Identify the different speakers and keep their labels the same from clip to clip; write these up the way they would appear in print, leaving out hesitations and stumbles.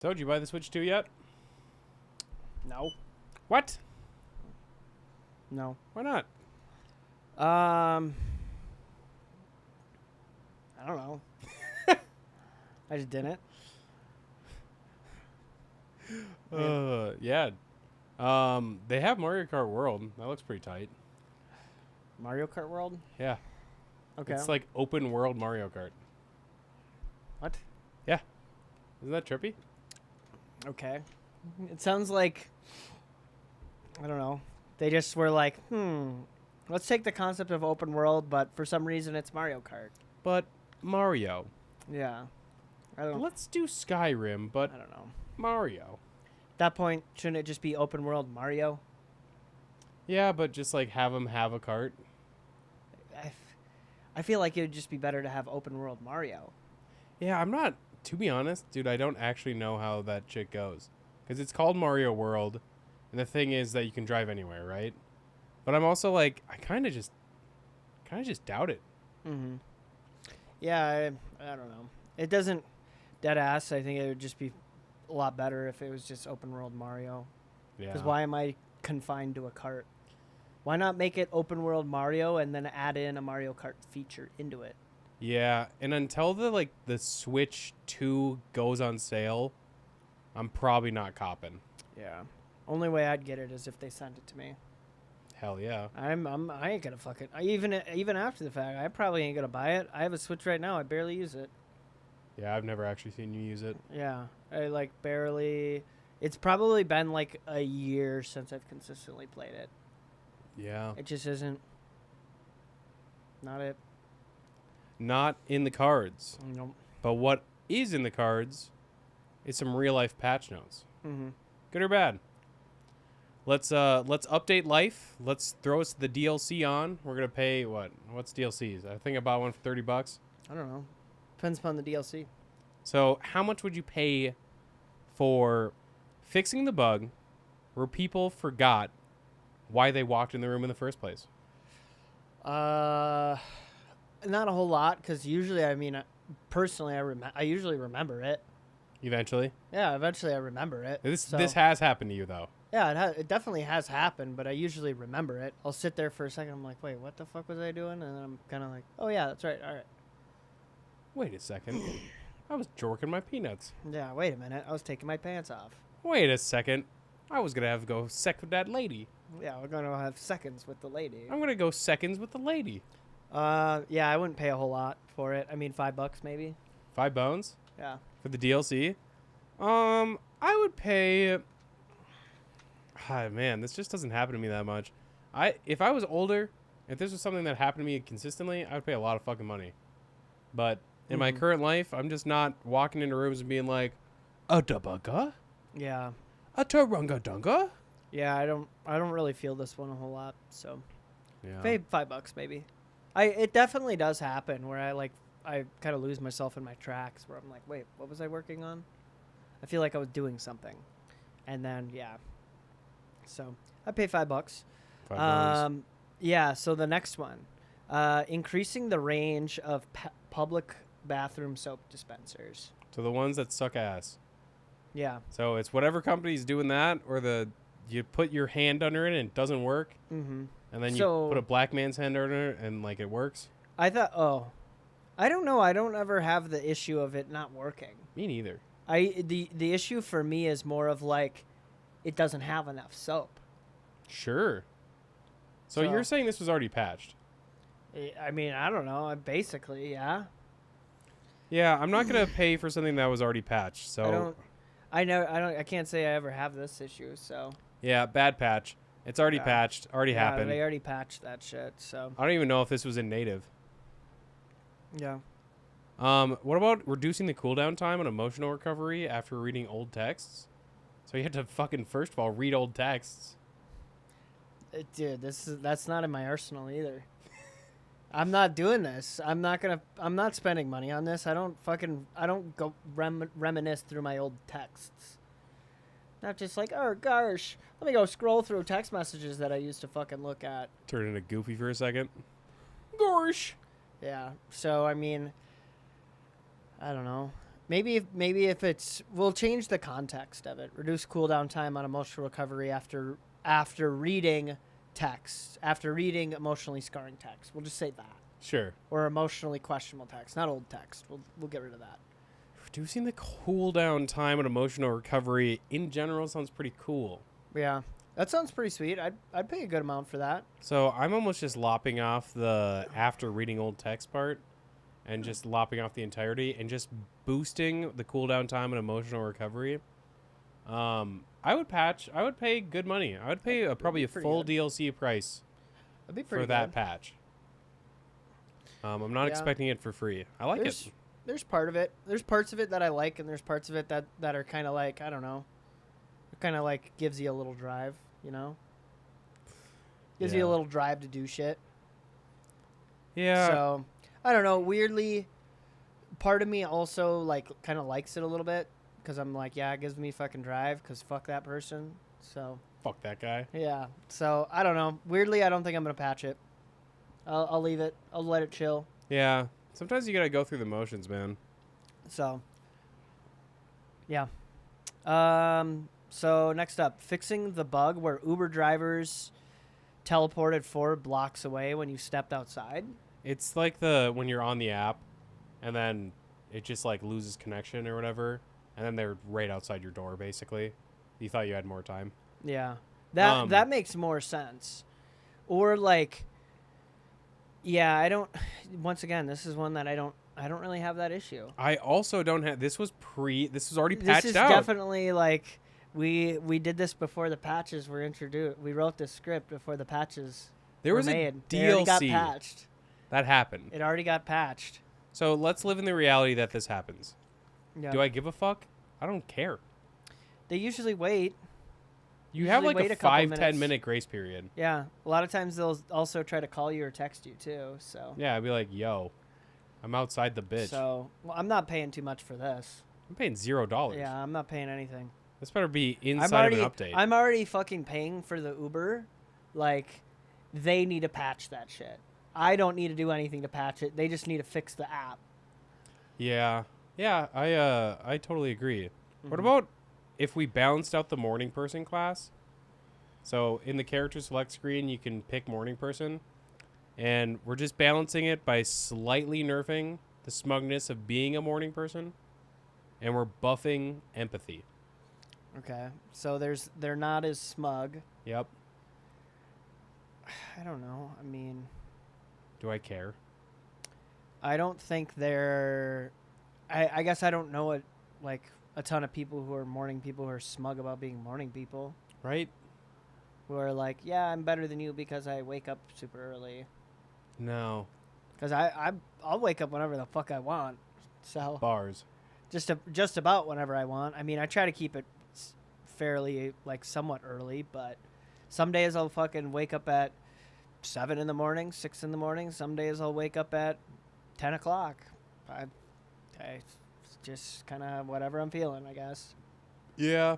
Speaker 1: So, did you buy the Switch 2 yet?
Speaker 2: No.
Speaker 1: What?
Speaker 2: No.
Speaker 1: Why not?
Speaker 2: I don't know. I just didn't.
Speaker 1: Yeah. They have Mario Kart World. That looks pretty tight.
Speaker 2: Mario Kart World?
Speaker 1: Yeah.
Speaker 2: Okay.
Speaker 1: It's like open world Mario Kart.
Speaker 2: What?
Speaker 1: Yeah. Isn't that trippy?
Speaker 2: Okay. It sounds like, I don't know. They just were like, let's take the concept of open world, but for some reason it's Mario Kart.
Speaker 1: But Mario.
Speaker 2: Yeah. I don't
Speaker 1: Let's do Skyrim, but
Speaker 2: I don't know.
Speaker 1: Mario.
Speaker 2: At that point, shouldn't it just be open world Mario?
Speaker 1: Yeah, but just like have them have a cart.
Speaker 2: I feel like it would just be better to have open world Mario.
Speaker 1: Yeah, I'm not, to be honest, dude, I don't actually know how that shit goes. Because it's called Mario World, and the thing is that you can drive anywhere, right? But I'm also like, I kind of just doubt it.
Speaker 2: Mm-hmm. Yeah, I don't know. It doesn't, dead ass, I think it would just be a lot better if it was just open world Mario.
Speaker 1: Yeah.
Speaker 2: Because why am I confined to a cart? Why not make it open world Mario and then add in a Mario Kart feature into it?
Speaker 1: Yeah, and until the Switch 2 goes on sale, I'm probably not copping.
Speaker 2: Yeah. Only way I'd get it is if they sent it to me.
Speaker 1: Hell yeah.
Speaker 2: I ain't gonna fuck it. Even after the fact, I probably ain't gonna buy it. I have a Switch right now. I barely use it.
Speaker 1: Yeah, I've never actually seen you use it.
Speaker 2: Yeah, I like barely. It's probably been like a year since I've consistently played it.
Speaker 1: Yeah.
Speaker 2: It just isn't. Not it.
Speaker 1: Not in the cards.
Speaker 2: Nope.
Speaker 1: But what is in the cards is some real life patch notes.
Speaker 2: Mm-hmm.
Speaker 1: Good or bad? Let's update life. Let's throw us the DLC on. We're gonna pay what? What's DLCs? I think I bought one for $30.
Speaker 2: I don't know. Depends upon the DLC.
Speaker 1: So how much would you pay for fixing the bug where people forgot why they walked in the room in the first place?
Speaker 2: Not a whole lot, because usually, personally, I usually remember it.
Speaker 1: Eventually.
Speaker 2: Yeah, eventually I remember it.
Speaker 1: This has happened to you though.
Speaker 2: Yeah, it definitely has happened, but I usually remember it. I'll sit there for a second. I'm like, wait, what the fuck was I doing? And then I'm kind of like, oh yeah, that's right. All right.
Speaker 1: Wait a second. I was jorking my peanuts.
Speaker 2: Yeah, wait a minute. I was taking my pants off.
Speaker 1: Wait a second. I was gonna have to go sec with that lady.
Speaker 2: Yeah, we're gonna have seconds with the lady.
Speaker 1: I'm gonna go seconds with the lady.
Speaker 2: Yeah, I wouldn't pay a whole lot for it. I mean, $5 maybe.
Speaker 1: $5
Speaker 2: Yeah.
Speaker 1: for the DLC. I would pay. Ah, man, this just doesn't happen to me that much. If I was older, if this was something that happened to me consistently, I would pay a lot of fucking money. But in my current life, I'm just not walking into rooms and being like, a dubugga?
Speaker 2: Yeah.
Speaker 1: A turunga dunga?
Speaker 2: Yeah, I don't really feel this one a whole lot. So,
Speaker 1: Yeah.
Speaker 2: pay $5 maybe. It definitely does happen where I kind of lose myself in my tracks where I'm like, wait, what was I working on? I feel like I was doing something, and then yeah. So I pay $5.
Speaker 1: $5.
Speaker 2: Yeah. So the next one, increasing the range of public bathroom soap dispensers.
Speaker 1: So the ones that suck ass.
Speaker 2: Yeah.
Speaker 1: So it's whatever company's doing that, or you put your hand under it and it doesn't work,
Speaker 2: Mm-hmm.
Speaker 1: and then you put a black man's hand under it and like it works.
Speaker 2: I thought, I don't know. I don't ever have the issue of it not working.
Speaker 1: Me neither.
Speaker 2: The issue for me is more of like, it doesn't have enough soap.
Speaker 1: Sure. So you're saying this was already patched?
Speaker 2: I mean, I don't know. Basically, yeah.
Speaker 1: Yeah, I'm not gonna pay for something that was already patched. So
Speaker 2: I can't say I ever have this issue. So
Speaker 1: yeah, bad patch. It's already patched. Already happened.
Speaker 2: They already patched that shit. So
Speaker 1: I don't even know if this was in native.
Speaker 2: yeah.
Speaker 1: What about reducing the cooldown time on emotional recovery after reading old texts? So you have to fucking first of all read old texts.
Speaker 2: Dude, that's not in my arsenal either. I'm not doing this. I'm not spending money on this. I don't go reminisce through my old texts. Not just like, oh gosh, let me go scroll through text messages that I used to fucking look at.
Speaker 1: Turn into Goofy for a second. Gosh.
Speaker 2: Yeah. So I mean, I don't know. Maybe if it's, we'll change the context of it. Reduce cooldown time on emotional recovery after reading text, after reading emotionally scarring text. We'll just say that.
Speaker 1: Sure.
Speaker 2: Or emotionally questionable text, not old text. We'll get rid of that.
Speaker 1: Reducing the cooldown time and emotional recovery in general sounds pretty cool.
Speaker 2: Yeah, that sounds pretty sweet. I'd pay a good amount for that.
Speaker 1: So I'm almost just lopping off the after reading old text part and just lopping off the entirety and just boosting the cooldown time and emotional recovery. I would pay good money. I would pay probably a full
Speaker 2: good.
Speaker 1: DLC price
Speaker 2: That'd be pretty
Speaker 1: for that
Speaker 2: good.
Speaker 1: patch. I'm not
Speaker 2: Yeah.
Speaker 1: expecting it for free. I like it.
Speaker 2: There's part of it. There's parts of it that I like, and there's parts of it that are kind of like, I don't know. It kind of like gives you a little drive, you know? Gives you a
Speaker 1: Yeah.
Speaker 2: little drive to do shit.
Speaker 1: Yeah.
Speaker 2: So, I don't know. Weirdly, part of me also like kind of likes it a little bit because I'm like, yeah, it gives me fucking drive because fuck that person. So,
Speaker 1: Fuck that guy.
Speaker 2: yeah. So, I don't know. Weirdly, I don't think I'm going to patch it. I'll leave it. I'll let it chill.
Speaker 1: Yeah. Sometimes you gotta go through the motions, man.
Speaker 2: So, yeah. So next up, fixing the bug where Uber drivers teleported 4 blocks away when you stepped outside.
Speaker 1: It's like when you're on the app and then it just like loses connection or whatever, and then they're right outside your door basically. You thought you had more time.
Speaker 2: Yeah. That makes more sense. Or like, yeah, I don't, once again, this is one that I don't really have that issue.
Speaker 1: I also don't have, this was already patched
Speaker 2: This is
Speaker 1: out.
Speaker 2: definitely like, we did this before the patches were introduced. We wrote this script before the patches
Speaker 1: There
Speaker 2: were
Speaker 1: was
Speaker 2: made.
Speaker 1: a
Speaker 2: They already got
Speaker 1: DLC
Speaker 2: patched.
Speaker 1: that happened.
Speaker 2: It already got patched.
Speaker 1: So let's live in the reality that this happens.
Speaker 2: Yeah.
Speaker 1: Do I give a fuck? I don't care.
Speaker 2: They usually wait.
Speaker 1: You have like
Speaker 2: wait
Speaker 1: a
Speaker 2: a couple
Speaker 1: 5-10
Speaker 2: minutes.
Speaker 1: minute grace period.
Speaker 2: Yeah. A lot of times they'll also try to call you or text you too. So.
Speaker 1: Yeah, I'd be like, yo, I'm outside the bitch.
Speaker 2: So, well, I'm not paying too much for this.
Speaker 1: I'm paying $0.
Speaker 2: Yeah, I'm not paying anything.
Speaker 1: This better be inside of an update.
Speaker 2: I'm already fucking paying for the Uber. Like, they need to patch that shit. I don't need to do anything to patch it. They just need to fix the app.
Speaker 1: Yeah. Yeah, I totally agree.
Speaker 2: Mm-hmm.
Speaker 1: What about if we balanced out the morning person class? So in the character select screen, you can pick morning person, and we're just balancing it by slightly nerfing the smugness of being a morning person, and we're buffing empathy.
Speaker 2: Okay. So they're not as smug.
Speaker 1: Yep.
Speaker 2: I don't know. I mean,
Speaker 1: Do I care?
Speaker 2: I don't think they're. I guess I don't know like a ton of people who are morning people who are smug about being morning people.
Speaker 1: Right?
Speaker 2: Who are like, yeah, I'm better than you because I wake up super early.
Speaker 1: No.
Speaker 2: Because I'll wake up whenever the fuck I want. So
Speaker 1: Bars.
Speaker 2: just about whenever I want. I mean, I try to keep it fairly like somewhat early, but some days I'll fucking wake up at 7 in the morning, 6 in the morning. Some days I'll wake up at 10 o'clock. It's just kind of whatever I'm feeling, I guess.
Speaker 1: Yeah.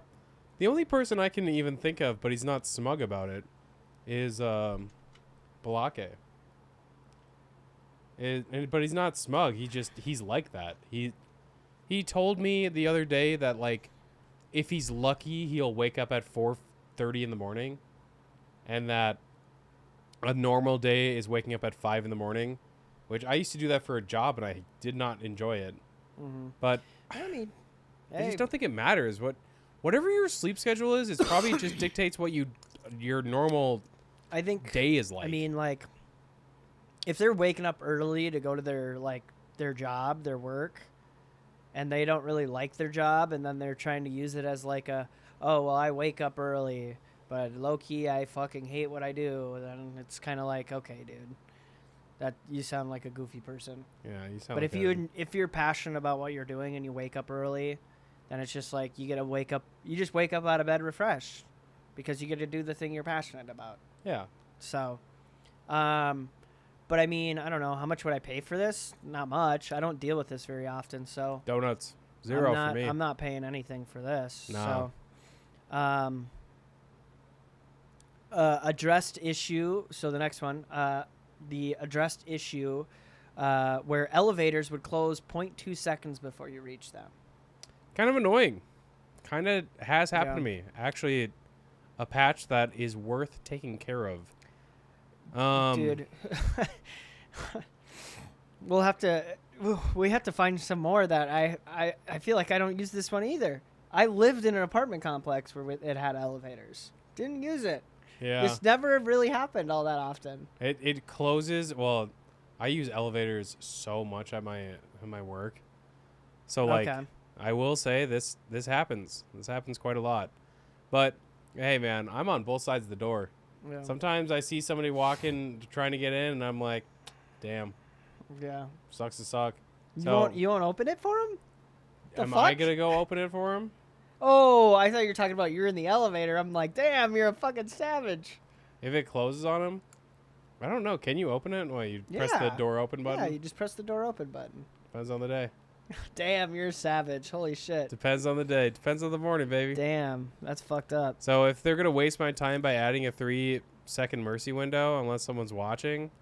Speaker 1: The only person I can even think of, but he's not smug about it, is Balake. But he's not smug. He's like that. He told me the other day that like if he's lucky, he'll wake up at 4:30 in the morning, and that a normal day is waking up at 5 in the morning, which I used to do that for a job and I did not enjoy it.
Speaker 2: Mm-hmm.
Speaker 1: But
Speaker 2: I mean,
Speaker 1: I
Speaker 2: hey,
Speaker 1: just don't think it matters. Whatever your sleep schedule is, it's probably just dictates what your normal
Speaker 2: I think
Speaker 1: day is like.
Speaker 2: I mean, like, if they're waking up early to go to their job, their work, and they don't really like their job, and then they're trying to use it as like oh, well, I wake up early, but low key, I fucking hate what I do. Then it's kind of like, okay, dude, that you sound like a goofy person.
Speaker 1: Yeah, you sound.
Speaker 2: But
Speaker 1: like
Speaker 2: if you're passionate about what you're doing and you wake up early, then it's just like you just wake up out of bed refreshed because you get to do the thing you're passionate about.
Speaker 1: yeah.
Speaker 2: So, but I mean, I don't know. How much would I pay for this? Not much. I don't deal with this very often, so
Speaker 1: Donuts. Zero
Speaker 2: for me.
Speaker 1: for me.
Speaker 2: I'm not paying anything for this.
Speaker 1: No.
Speaker 2: So, addressed issue. So the next one, the addressed issue, where elevators would close 0.2 seconds before you reach them.
Speaker 1: Kind of annoying. Kind of has happened
Speaker 2: Yeah.
Speaker 1: to me. Actually, a patch that is worth taking care of.
Speaker 2: Dude. We have to find some more that I feel like I don't use this one either. I lived in an apartment complex where it had elevators. Didn't use it.
Speaker 1: Yeah.
Speaker 2: This never really happened all that often.
Speaker 1: It closes. Well, I use elevators so much at my work. So like,
Speaker 2: Okay.
Speaker 1: I will say this happens. This happens quite a lot. But hey, man, I'm on both sides of the door.
Speaker 2: Yeah.
Speaker 1: Sometimes I see somebody walking trying to get in, and I'm like, damn,
Speaker 2: Yeah.
Speaker 1: sucks to suck.
Speaker 2: You
Speaker 1: So-
Speaker 2: won't open it for him? The
Speaker 1: Am I
Speaker 2: fuck?
Speaker 1: gonna go open it for him?
Speaker 2: Oh, I thought you were talking about you're in the elevator. I'm like, damn, you're a fucking savage.
Speaker 1: If it closes on him, I don't know. Can you open it? Well, you press the
Speaker 2: Yeah.
Speaker 1: door open
Speaker 2: Yeah,
Speaker 1: button.
Speaker 2: you just press the door open button.
Speaker 1: Depends on the day.
Speaker 2: Damn, you're a savage. Holy shit.
Speaker 1: Depends on the day. Depends on the morning, baby.
Speaker 2: Damn, that's fucked up.
Speaker 1: So if they're gonna waste my time by adding a 3-second mercy window, unless someone's watching,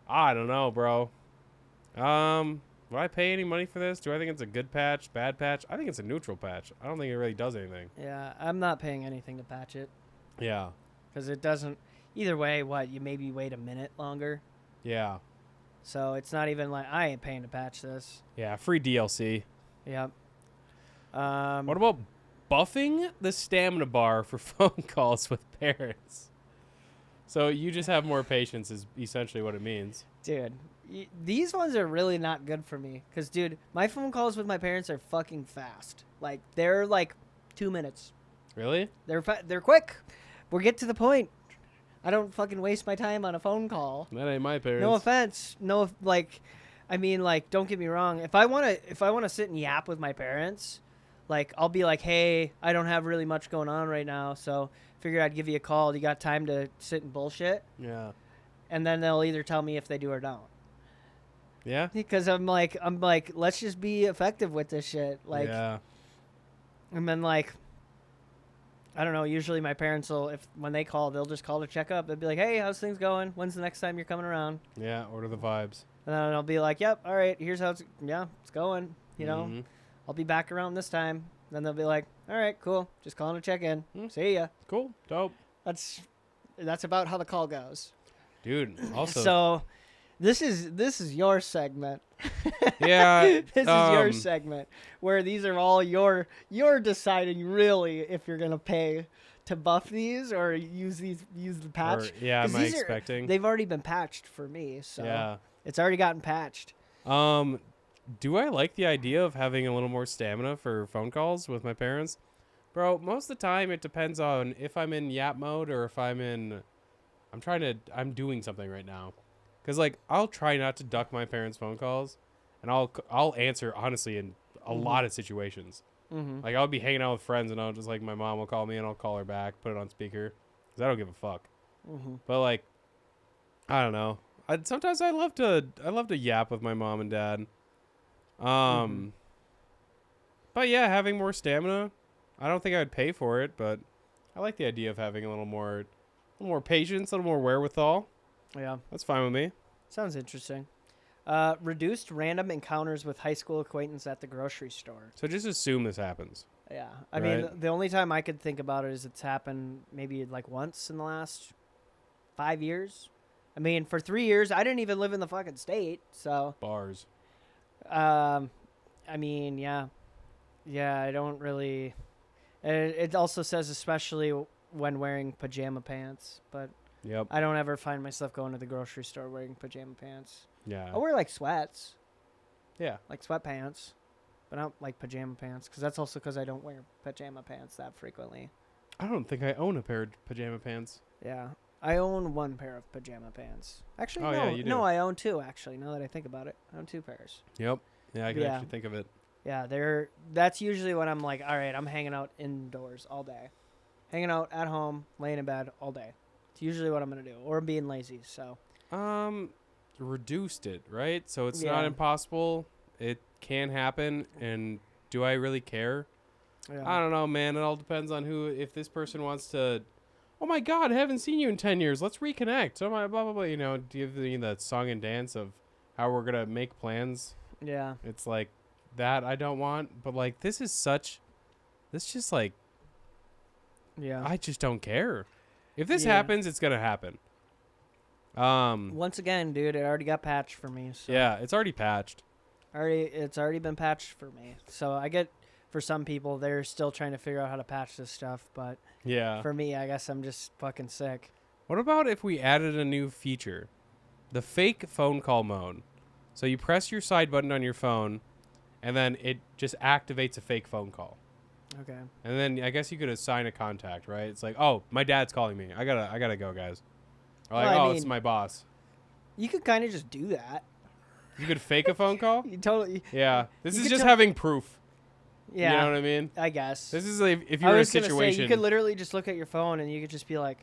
Speaker 1: I don't know, bro. Will I pay any money for this? Do I think it's a good patch, bad patch? I think it's a neutral patch. I don't think it really does anything.
Speaker 2: Yeah, I'm not paying anything to patch it
Speaker 1: Yeah,
Speaker 2: because it doesn't. Either way, you maybe wait a minute longer.
Speaker 1: yeah,
Speaker 2: So it's not even like I ain't paying to patch this.
Speaker 1: yeah. Free DLC.
Speaker 2: Yep.
Speaker 1: What about buffing the stamina bar for phone calls with parents? So you just have more patience is essentially what it means.
Speaker 2: Dude, these ones are really not good for me. Because, dude, my phone calls with my parents are fucking fast. Like, they're like 2 minutes.
Speaker 1: Really?
Speaker 2: They're quick. We'll get to the point. I don't fucking waste my time on a phone call.
Speaker 1: That ain't my parents.
Speaker 2: No offense. No, like, I mean, like, don't get me wrong. If I wanna sit and yap with my parents, like, I'll be like, hey, I don't have really much going on right now, so figured I'd give you a call. You got time to sit and bullshit?
Speaker 1: Yeah.
Speaker 2: And then they'll either tell me if they do or don't.
Speaker 1: Yeah?
Speaker 2: Because I'm like, let's just be effective with this shit. Like,
Speaker 1: yeah.
Speaker 2: and then like, I don't know. Usually my parents will, when they call, they'll just call to check up. They'll be like, hey, how's things going? When's the next time you're coming around?
Speaker 1: Yeah, order the vibes.
Speaker 2: And then I'll be like, yep, all right, here's how it's going. You know,
Speaker 1: Mhm.
Speaker 2: I'll be back around this time. Then they'll be like, all right, cool. Just calling to check in. See ya.
Speaker 1: Cool. Dope.
Speaker 2: That's about how the call goes.
Speaker 1: Dude, also.
Speaker 2: So this is your segment.
Speaker 1: yeah.
Speaker 2: This is your segment where these are all you're deciding really if you're gonna pay to buff these or use the patch.
Speaker 1: Or, yeah,
Speaker 2: 'Cause
Speaker 1: am I
Speaker 2: these
Speaker 1: expecting?
Speaker 2: They've already been patched for me, so
Speaker 1: Yeah.
Speaker 2: it's already gotten patched.
Speaker 1: Do I like the idea of having a little more stamina for phone calls with my parents? Bro, most of the time it depends on if I'm in yap mode or if I'm doing something right now. Cuz like I'll try not to duck my parents' phone calls and I'll answer honestly in a lot of situations.
Speaker 2: Mm-hmm.
Speaker 1: Like I'll be hanging out with friends and I'll just like my mom will call me and I'll call her back, put it on speaker cuz I don't give a fuck.
Speaker 2: Mm-hmm.
Speaker 1: But like I don't know. Sometimes I love to yap with my mom and dad. But yeah, having more stamina, I don't think I would pay for it, but I like the idea of having a little more patience, a little more wherewithal.
Speaker 2: Yeah,
Speaker 1: That's fine with me.
Speaker 2: sounds interesting. Reduced random encounters with high school acquaintance at the grocery store.
Speaker 1: So just assume this happens.
Speaker 2: Yeah, I mean,
Speaker 1: Right.
Speaker 2: the only time I could think about it is it's happened maybe like once in the last 5 years. I mean, for 3 years, I didn't even live in the fucking state, so.
Speaker 1: Bars.
Speaker 2: I mean, yeah, I don't really. It also says especially when wearing pajama pants, but
Speaker 1: Yep.
Speaker 2: I don't ever find myself going to the grocery store wearing pajama pants.
Speaker 1: Yeah.
Speaker 2: I wear like sweats,
Speaker 1: Yeah.
Speaker 2: like sweatpants, but not like pajama pants, because that's also because I don't wear pajama pants that frequently.
Speaker 1: I don't think I own a pair of pajama pants.
Speaker 2: Yeah, I own one pair of pajama pants. Actually,
Speaker 1: Oh,
Speaker 2: no,
Speaker 1: yeah, you do.
Speaker 2: no, I own two. Actually, now that I think about it, I own 2 pairs.
Speaker 1: Yep. Yeah, I can
Speaker 2: Yeah.
Speaker 1: actually think of it.
Speaker 2: Yeah, that's usually when I'm like, all right, I'm hanging out indoors all day. Hanging out at home, laying in bed all day. It's usually what I'm going to do. Or being lazy, so.
Speaker 1: Reduced it, right? So it's
Speaker 2: Yeah.
Speaker 1: not impossible. It can happen, and do I really care?
Speaker 2: Yeah.
Speaker 1: I don't know, man. It all depends on if this person wants to. Oh my God, I haven't seen you in 10 years. Let's reconnect. Oh my, blah blah blah. You know, give me the song and dance of how we're gonna make plans.
Speaker 2: Yeah.
Speaker 1: It's like, that I don't want, but like this just like
Speaker 2: Yeah.
Speaker 1: I just don't care. If this
Speaker 2: Yeah.
Speaker 1: happens, it's gonna happen.
Speaker 2: Once again, dude, it already got patched for me. So
Speaker 1: Yeah, it's already patched.
Speaker 2: it's already been patched for me. So I get, for some people, they're still trying to figure out how to patch this stuff, but
Speaker 1: Yeah.
Speaker 2: for me, I guess I'm just fucking sick.
Speaker 1: What about if we added a new feature? The fake phone call mode. So you press your side button on your phone, and then it just activates a fake phone call.
Speaker 2: Okay.
Speaker 1: And then I guess you could assign a contact, right? It's like, oh, my dad's calling me. I gotta go, guys. Or like,
Speaker 2: Well, I
Speaker 1: it's
Speaker 2: mean-
Speaker 1: my boss.
Speaker 2: You could kind of just do that.
Speaker 1: You could fake a phone call?
Speaker 2: You totally.
Speaker 1: Yeah. This
Speaker 2: You
Speaker 1: is
Speaker 2: could
Speaker 1: just
Speaker 2: tell-
Speaker 1: having proof.
Speaker 2: Yeah.
Speaker 1: You know what I mean?
Speaker 2: I guess.
Speaker 1: This is like if
Speaker 2: I
Speaker 1: you're in a
Speaker 2: was gonna
Speaker 1: situation.
Speaker 2: say, you could literally just look at your phone and you could just be like,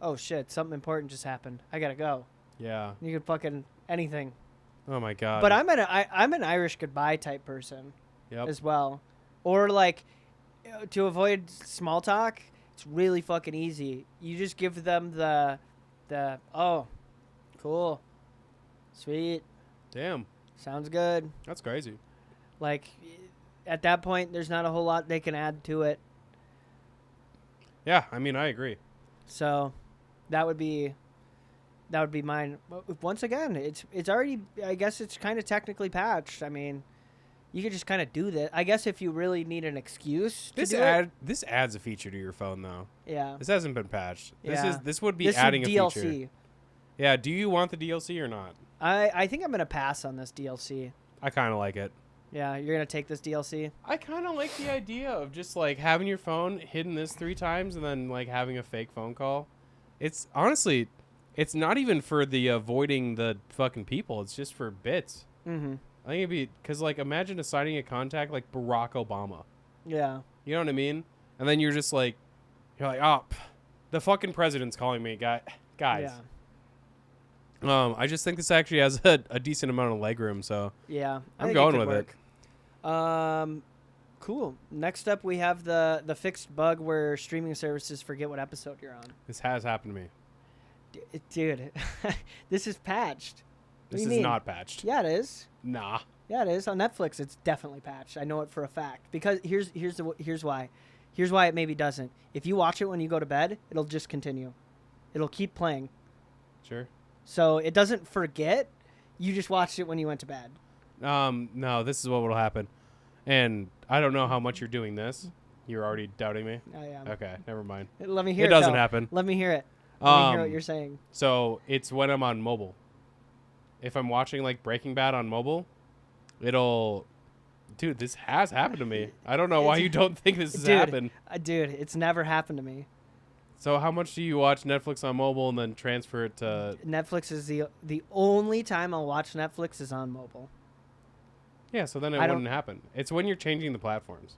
Speaker 2: "Oh shit, something important just happened. I gotta go."
Speaker 1: Yeah.
Speaker 2: You could fucking anything.
Speaker 1: Oh my god.
Speaker 2: But I'm an Irish goodbye type person
Speaker 1: Yep.
Speaker 2: as well, or like to avoid small talk. It's really fucking easy. You just give them the oh, cool, sweet,
Speaker 1: Damn.
Speaker 2: sounds good.
Speaker 1: That's crazy.
Speaker 2: Like at that point, there's not a whole lot they can add to it.
Speaker 1: Yeah, I mean, I agree.
Speaker 2: So that would be mine. Once again, it's already, I guess it's kind of technically patched. I mean, you could just kind of do that. I guess if you really need an excuse to do it.
Speaker 1: This adds a feature to your phone though.
Speaker 2: Yeah.
Speaker 1: This hasn't been patched.
Speaker 2: Yeah.
Speaker 1: This would be
Speaker 2: This is
Speaker 1: adding a
Speaker 2: DLC.
Speaker 1: feature. Yeah, do you want the DLC or not?
Speaker 2: I think I'm going to pass on this DLC.
Speaker 1: I kind of like it.
Speaker 2: Yeah, you're going to take this DLC?
Speaker 1: I kind of like the idea of just like having your phone hidden this 3 times and then like having a fake phone call. It's honestly, it's not even for the avoiding the fucking people. It's just for bits.
Speaker 2: Mm-hmm.
Speaker 1: I think it'd be because like imagine assigning a contact like Barack Obama.
Speaker 2: Yeah.
Speaker 1: You know what I mean? And then you're just like, oh, the fucking president's calling me, guys.
Speaker 2: Yeah.
Speaker 1: I just think this actually has a decent amount of legroom, so
Speaker 2: Yeah. I
Speaker 1: I'm
Speaker 2: think
Speaker 1: going
Speaker 2: could
Speaker 1: with it.
Speaker 2: work. Cool. Next up, we have the fixed bug where streaming services forget what episode you're on.
Speaker 1: This has happened to me.
Speaker 2: Dude, this is patched. What
Speaker 1: This
Speaker 2: do
Speaker 1: is
Speaker 2: you mean?
Speaker 1: not patched.
Speaker 2: Yeah, it is.
Speaker 1: Nah.
Speaker 2: Yeah, it is. On Netflix, it's definitely patched. I know it for a fact. Because here's why. Here's why it maybe doesn't. If you watch it when you go to bed, it'll just continue. It'll keep playing.
Speaker 1: Sure.
Speaker 2: So it doesn't forget. You just watched it when you went to bed.
Speaker 1: No, this is what will happen. And I don't know how much you're doing this. You're already doubting me?
Speaker 2: I am.
Speaker 1: Okay, never mind.
Speaker 2: Let me hear it.
Speaker 1: It doesn't
Speaker 2: though.
Speaker 1: happen.
Speaker 2: Let me hear it. Let me hear what you're saying.
Speaker 1: So it's when I'm on mobile. If I'm watching like Breaking Bad on mobile, it'll... Dude, this has happened to me. I don't know why you don't think this has happened.
Speaker 2: Dude, it's never happened to me.
Speaker 1: So how much do you watch Netflix on mobile and then transfer it to...
Speaker 2: Netflix is the only time I'll watch Netflix is on mobile.
Speaker 1: Yeah, so then it
Speaker 2: I don't-
Speaker 1: wouldn't happen. It's when you're changing the platforms.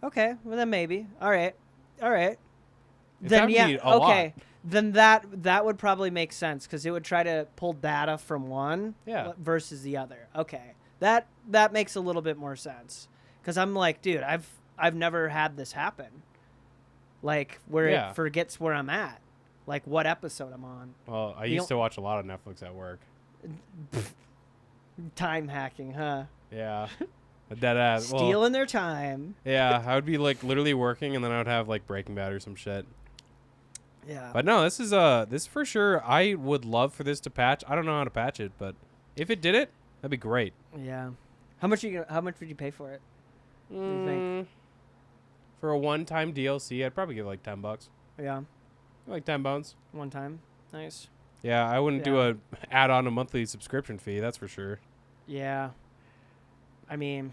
Speaker 2: Okay, well then maybe. All right.
Speaker 1: It's
Speaker 2: Then
Speaker 1: happened to
Speaker 2: yeah,
Speaker 1: me a lot.
Speaker 2: okay. Then that would probably make sense because it would try to pull data from one
Speaker 1: Yeah.
Speaker 2: versus the other. Okay, that makes a little bit more sense because I'm like, dude, I've never had this happen. Like where
Speaker 1: Yeah.
Speaker 2: it forgets where I'm at, like what episode I'm on.
Speaker 1: Well, I
Speaker 2: The
Speaker 1: used to watch a lot of Netflix at work.
Speaker 2: Time hacking, huh?
Speaker 1: Yeah. A dead ass. Well,
Speaker 2: Stealing their time.
Speaker 1: yeah, I would be like literally working and then I would have like Breaking Bad or some shit.
Speaker 2: Yeah.
Speaker 1: But no, this is this for sure. I would love for this to patch. I don't know how to patch it, but if it did it, that'd be great.
Speaker 2: Yeah. How much would you pay for it? do you think?
Speaker 1: For a one-time DLC, I'd probably give like $10.
Speaker 2: Yeah.
Speaker 1: Like 10 bones.
Speaker 2: One time. Nice.
Speaker 1: Yeah, I wouldn't do
Speaker 2: Yeah.
Speaker 1: a add on a monthly subscription fee, that's for sure.
Speaker 2: Yeah. I mean,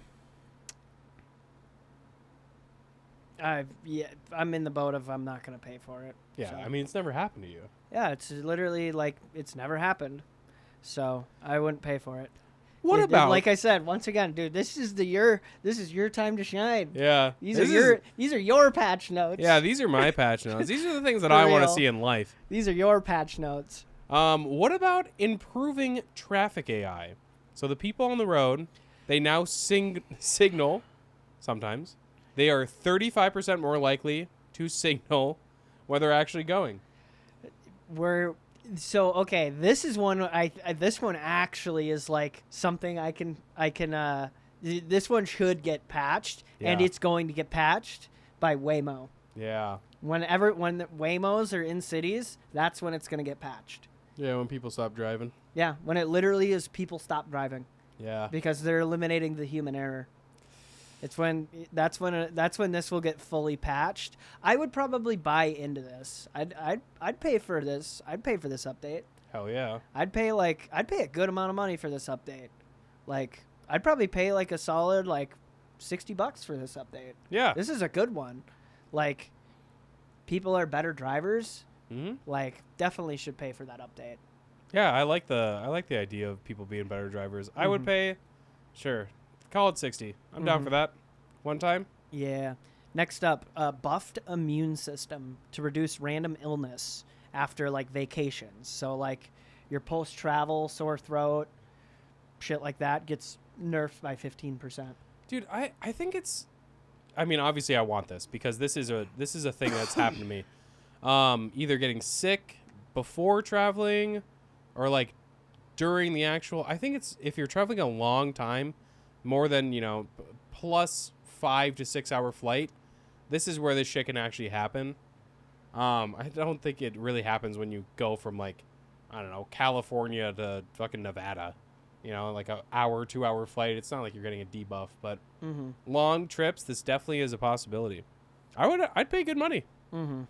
Speaker 2: I'm in the boat of I'm not gonna pay for it.
Speaker 1: Yeah,
Speaker 2: so.
Speaker 1: I mean it's never happened to you.
Speaker 2: Yeah, it's literally like it's never happened, so I wouldn't pay for it.
Speaker 1: What
Speaker 2: It-
Speaker 1: about
Speaker 2: like I said once again, dude? This is your time to shine.
Speaker 1: Yeah.
Speaker 2: These
Speaker 1: this
Speaker 2: are your patch notes.
Speaker 1: Yeah, these are my patch notes. These are the things that I want to
Speaker 2: real.
Speaker 1: see in life.
Speaker 2: These are your patch notes.
Speaker 1: What about improving traffic AI? So the people on the road, they now signal sometimes. They are 35% more likely to signal where they're actually going.
Speaker 2: So okay, this is one this one actually is like something this one should get patched, and
Speaker 1: Yeah.
Speaker 2: it's going to get patched by Waymo.
Speaker 1: Yeah.
Speaker 2: When the Waymos are in cities, that's when it's going to get patched.
Speaker 1: Yeah, when people stop driving.
Speaker 2: Yeah, when it literally is people stop driving
Speaker 1: Yeah.
Speaker 2: because they're eliminating the human error. That's when this will get fully patched. I would probably buy into this. I'd pay for this. I'd pay for this update.
Speaker 1: Hell yeah.
Speaker 2: I'd pay a good amount of money for this update. Like I'd probably pay like a solid like $60 for this update.
Speaker 1: Yeah.
Speaker 2: This is a good one. Like people are better drivers.
Speaker 1: Hmm.
Speaker 2: Like definitely should pay for that update.
Speaker 1: Yeah, I like the idea of people being better drivers. I would pay, sure, call it 60. I'm down for that. One time.
Speaker 2: Yeah. Next up, buffed immune system to reduce random illness after like vacations. So like your post-travel sore throat, shit like that gets nerfed by 15%.
Speaker 1: Dude, I think it's, I mean, obviously I want this because this is a thing that's happened to me. Either getting sick before traveling or like during the actual, I think it's if you're traveling a long time, more than, plus 5 to 6 hour flight, this is where this shit can actually happen. I don't think it really happens when you go from like, I don't know, California to fucking Nevada, like a hour, 2 hour flight. It's not like you're getting a debuff, but long trips, this definitely is a possibility. I'd pay good money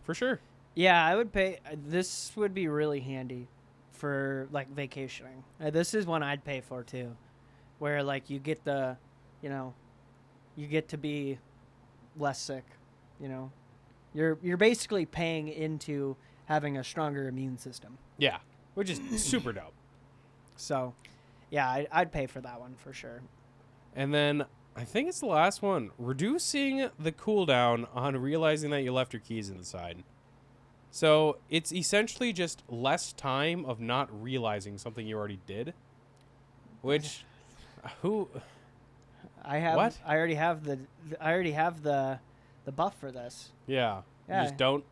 Speaker 1: for sure.
Speaker 2: Yeah, I would pay. This would be really handy for like vacationing. This is one I'd pay for too, where like you get you get to be less sick. You're basically paying into having a stronger immune system.
Speaker 1: Yeah, which is super dope.
Speaker 2: So, yeah, I'd pay for that one for sure.
Speaker 1: And then I think it's the last one, reducing the cooldown on realizing that you left your keys inside. So it's essentially just less time of not realizing something you already did. Which, who? What?
Speaker 2: I already have the buff for this.
Speaker 1: Yeah.
Speaker 2: Yeah.
Speaker 1: You just don't.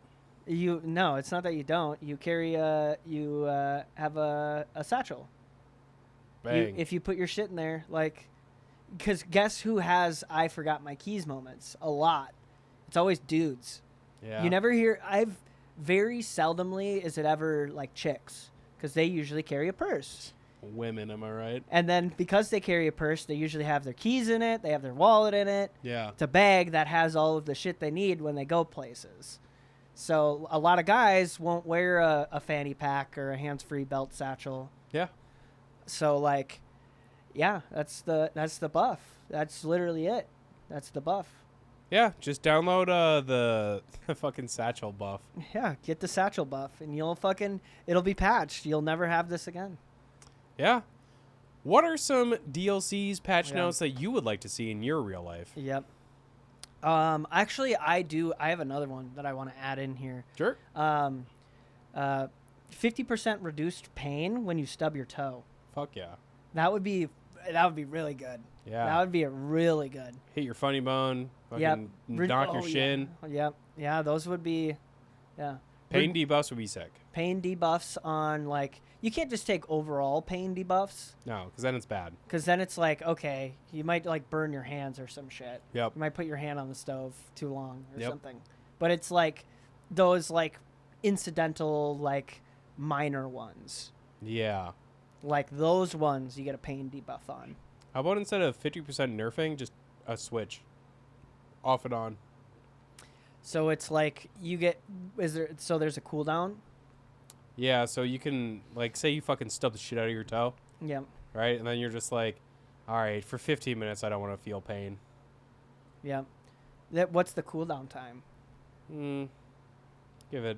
Speaker 2: No, it's not that you don't. You carry have a satchel.
Speaker 1: Bang.
Speaker 2: If you put your shit in there, like, because guess who has I forgot my keys moments a lot? It's always dudes.
Speaker 1: Yeah.
Speaker 2: You never hear. Very seldomly is it ever like chicks, because they usually carry a purse.
Speaker 1: Women, am I right?
Speaker 2: And then because they carry a purse, they usually have their keys in it. They have their wallet in it.
Speaker 1: Yeah.
Speaker 2: It's a bag that has all of the shit they need when they go places. So a lot of guys won't wear a fanny pack or a hands-free belt satchel.
Speaker 1: Yeah.
Speaker 2: So like, yeah, that's the buff. That's literally it. That's the buff.
Speaker 1: Yeah, just download the fucking satchel buff.
Speaker 2: Yeah, get the satchel buff, and it'll be patched. You'll never have this again.
Speaker 1: Yeah. What are some DLCs, patch notes that you would like to see in your real life?
Speaker 2: Yep. Actually, I have another one that I want to add in here.
Speaker 1: Sure.
Speaker 2: 50% reduced pain when you stub your toe.
Speaker 1: Fuck yeah.
Speaker 2: That would be really good.
Speaker 1: Yeah.
Speaker 2: That would be a really good.
Speaker 1: Hit your funny bone. Fucking
Speaker 2: Yep.
Speaker 1: knock your shin.
Speaker 2: Yeah. Yep. Yeah, those would be, yeah.
Speaker 1: Pain debuffs would be sick.
Speaker 2: Pain debuffs on, like, you can't just take overall pain debuffs.
Speaker 1: No, because then it's bad.
Speaker 2: Because then it's like, okay, you might, like, burn your hands or some shit.
Speaker 1: Yep.
Speaker 2: You might put your hand on the stove too long or
Speaker 1: Yep.
Speaker 2: something. But it's, like, those, like, incidental, like, minor ones.
Speaker 1: Yeah.
Speaker 2: Like, those ones you get a pain debuff on.
Speaker 1: How about instead of 50% nerfing, just a switch? Off and on.
Speaker 2: So it's like there's a cooldown?
Speaker 1: Yeah, so you can, like, say you fucking stub the shit out of your toe,
Speaker 2: Yep.
Speaker 1: right? And then you're just like, all right, for 15 minutes, I don't want to feel pain.
Speaker 2: Yep. What's the cooldown time?
Speaker 1: Give it,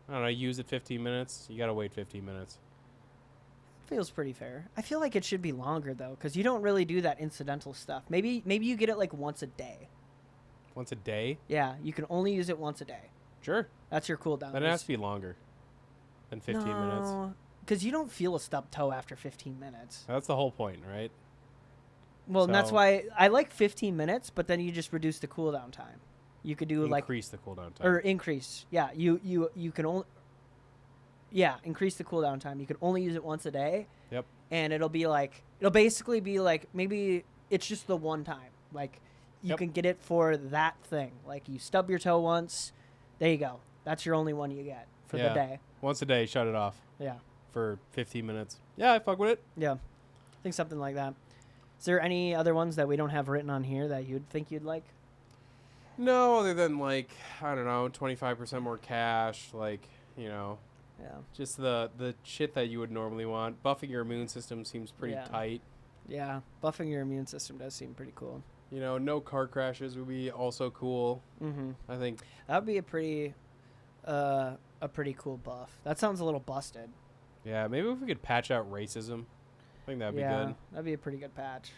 Speaker 1: I don't know, use it 15 minutes. You got to wait 15 minutes.
Speaker 2: Feels pretty fair. I feel like it should be longer, though, because you don't really do that incidental stuff. Maybe you get it, like, once a day.
Speaker 1: Once a day?
Speaker 2: Yeah, you can only use it once a day.
Speaker 1: Sure.
Speaker 2: That's your cooldown.
Speaker 1: Then it has to be longer than 15 minutes.
Speaker 2: Because you don't feel a stubbed toe after 15 minutes.
Speaker 1: That's the whole point, right?
Speaker 2: Well, and that's
Speaker 1: So-
Speaker 2: why I like 15 minutes, but then you just reduce the cooldown time. You could do
Speaker 1: Increase the cooldown time.
Speaker 2: or increase. Yeah, you can only. increase the cooldown time. You can only use it once a day.
Speaker 1: Yep.
Speaker 2: And it'll basically be like, maybe it's just the one time. Like, you can get it for that thing. Like, you stub your toe once, there you go. That's your only one you get for the day.
Speaker 1: Once a day, shut it off.
Speaker 2: Yeah.
Speaker 1: For 15 minutes. Yeah, I fuck with it.
Speaker 2: Yeah. I think something like that. Is there any other ones that we don't have written on here that you'd think you'd like?
Speaker 1: No, other than, like, I don't know, 25% more cash, like, you know.
Speaker 2: Yeah.
Speaker 1: Just the shit that you would normally want. Buffing your immune system seems pretty tight.
Speaker 2: Yeah, buffing your immune system does seem pretty cool.
Speaker 1: You know, no car crashes would be also cool.
Speaker 2: Mm-hmm.
Speaker 1: I think
Speaker 2: that would be a pretty cool buff. That sounds a little busted.
Speaker 1: Yeah, maybe if we could patch out racism, I think that'd be good.
Speaker 2: That'd be a pretty good patch.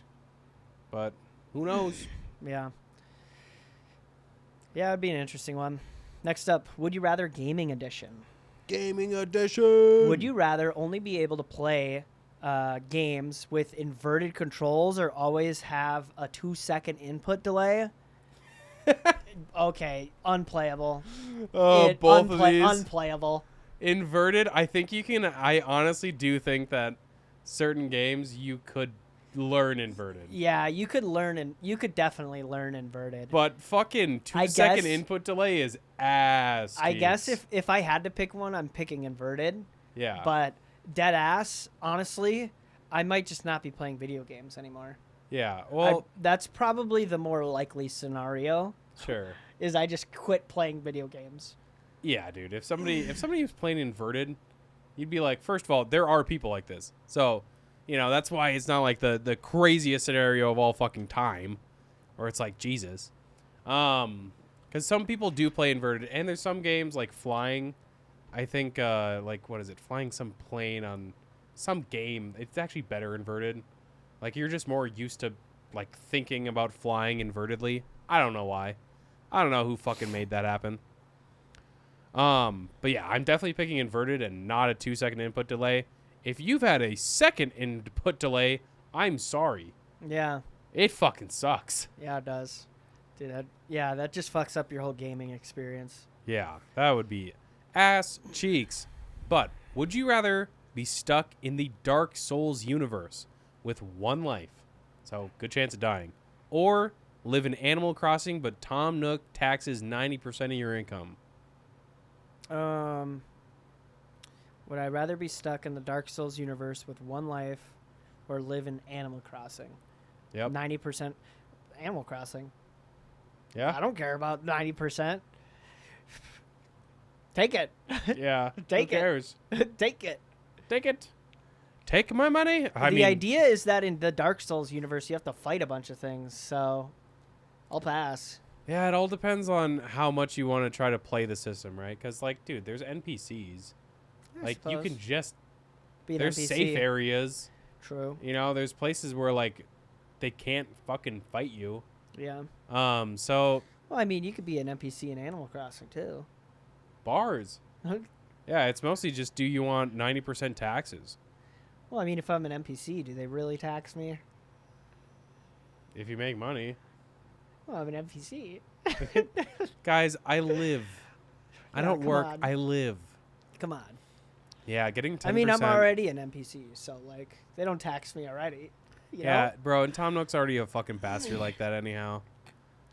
Speaker 1: But who knows?
Speaker 2: Yeah. Yeah, it'd be an interesting one. Next up, Would You Rather Gaming Edition.
Speaker 1: Gaming Edition!
Speaker 2: Would you rather only be able to play games with inverted controls or always have a 2-second input delay? Okay, unplayable.
Speaker 1: Oh, both of these.
Speaker 2: Unplayable.
Speaker 1: Inverted, I think you can... I honestly do think that certain games you could learn inverted.
Speaker 2: Yeah, you could definitely learn inverted.
Speaker 1: But fucking 2-second input delay is ass.
Speaker 2: I guess if I had to pick one, I'm picking inverted.
Speaker 1: Yeah.
Speaker 2: But dead ass, honestly, I might just not be playing video games anymore.
Speaker 1: Yeah. Well,
Speaker 2: that's probably the more likely scenario.
Speaker 1: Sure.
Speaker 2: Is I just quit playing video games.
Speaker 1: Yeah, dude. If somebody was playing inverted, you'd be like, first of all, there are people like this. So, you know, that's why it's not like the craziest scenario of all fucking time, or it's like Jesus. Because some people do play inverted, and there's some games like flying. I think like what is it? Flying some plane on some game. It's actually better inverted. Like you're just more used to like thinking about flying invertedly. I don't know why. I don't know who fucking made that happen. But yeah, I'm definitely picking inverted and not a 2-second input delay. If you've had a second input delay, I'm sorry.
Speaker 2: Yeah.
Speaker 1: It fucking sucks.
Speaker 2: Yeah, it does. Dude, that just fucks up your whole gaming experience.
Speaker 1: Yeah, that would be ass cheeks. But would you rather be stuck in the Dark Souls universe with one life, so good chance of dying, or live in Animal Crossing but Tom Nook taxes 90% of your income?
Speaker 2: Would I rather be stuck in the Dark Souls universe with one life or live in Animal Crossing?
Speaker 1: Yep.
Speaker 2: 90% Animal Crossing.
Speaker 1: Yeah.
Speaker 2: I don't care about 90%. Take it.
Speaker 1: Yeah.
Speaker 2: Take
Speaker 1: Who cares?
Speaker 2: it. Take it.
Speaker 1: Take it. Take my money.
Speaker 2: The idea is that in the Dark Souls universe, you have to fight a bunch of things, so I'll pass.
Speaker 1: Yeah, it all depends on how much you want to try to play the system, right? Because, like, dude, there's NPCs. Like, you can just... There's safe areas.
Speaker 2: True.
Speaker 1: You know, there's places where, like, they can't fucking fight you.
Speaker 2: Yeah.
Speaker 1: So...
Speaker 2: Well, I mean, you could be an NPC in Animal Crossing, too.
Speaker 1: Bars. Yeah, it's mostly just, do you want 90% taxes?
Speaker 2: Well, I mean, if I'm an NPC, do they really tax me?
Speaker 1: If you make money.
Speaker 2: Well, I'm an NPC.
Speaker 1: Guys, I live. I don't work.
Speaker 2: On.
Speaker 1: I live.
Speaker 2: Come on.
Speaker 1: Yeah, getting 10%.
Speaker 2: I mean, I'm already an NPC, so, like, they don't tax me already. You know?
Speaker 1: Bro, and Tom Nook's already a fucking bastard like that anyhow.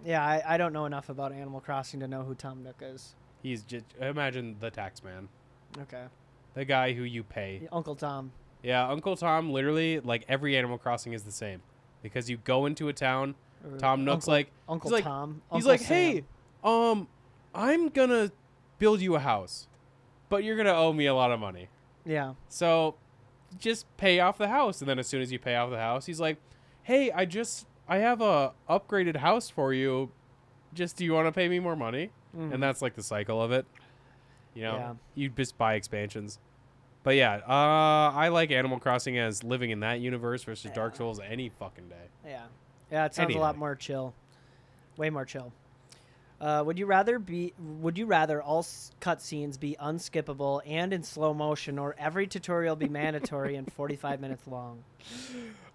Speaker 2: Yeah, I don't know enough about Animal Crossing to know who Tom Nook is.
Speaker 1: He's just... Imagine the tax man.
Speaker 2: Okay.
Speaker 1: The guy who you pay.
Speaker 2: Uncle Tom.
Speaker 1: Yeah, Uncle Tom, literally, like, every Animal Crossing is the same. Because you go into a town... Tom Nook's
Speaker 2: Uncle
Speaker 1: he's
Speaker 2: Tom.
Speaker 1: He's
Speaker 2: Uncle
Speaker 1: like,
Speaker 2: Sam.
Speaker 1: hey, I'm gonna build you a house, but you're gonna owe me a lot of money.
Speaker 2: Yeah.
Speaker 1: So, just pay off the house, and then as soon as you pay off the house, he's like, hey, I have a upgraded house for you. Just do you want to pay me more money?
Speaker 2: Mm.
Speaker 1: And that's like the cycle of it. You know,
Speaker 2: Yeah.
Speaker 1: you just buy expansions. But yeah, I like Animal Crossing as living in that universe versus Dark Souls any fucking day.
Speaker 2: Yeah. Yeah, it sounds a lot more chill. Way more chill. Would you rather all cutscenes be unskippable and in slow motion, or every tutorial be mandatory and 45 minutes long?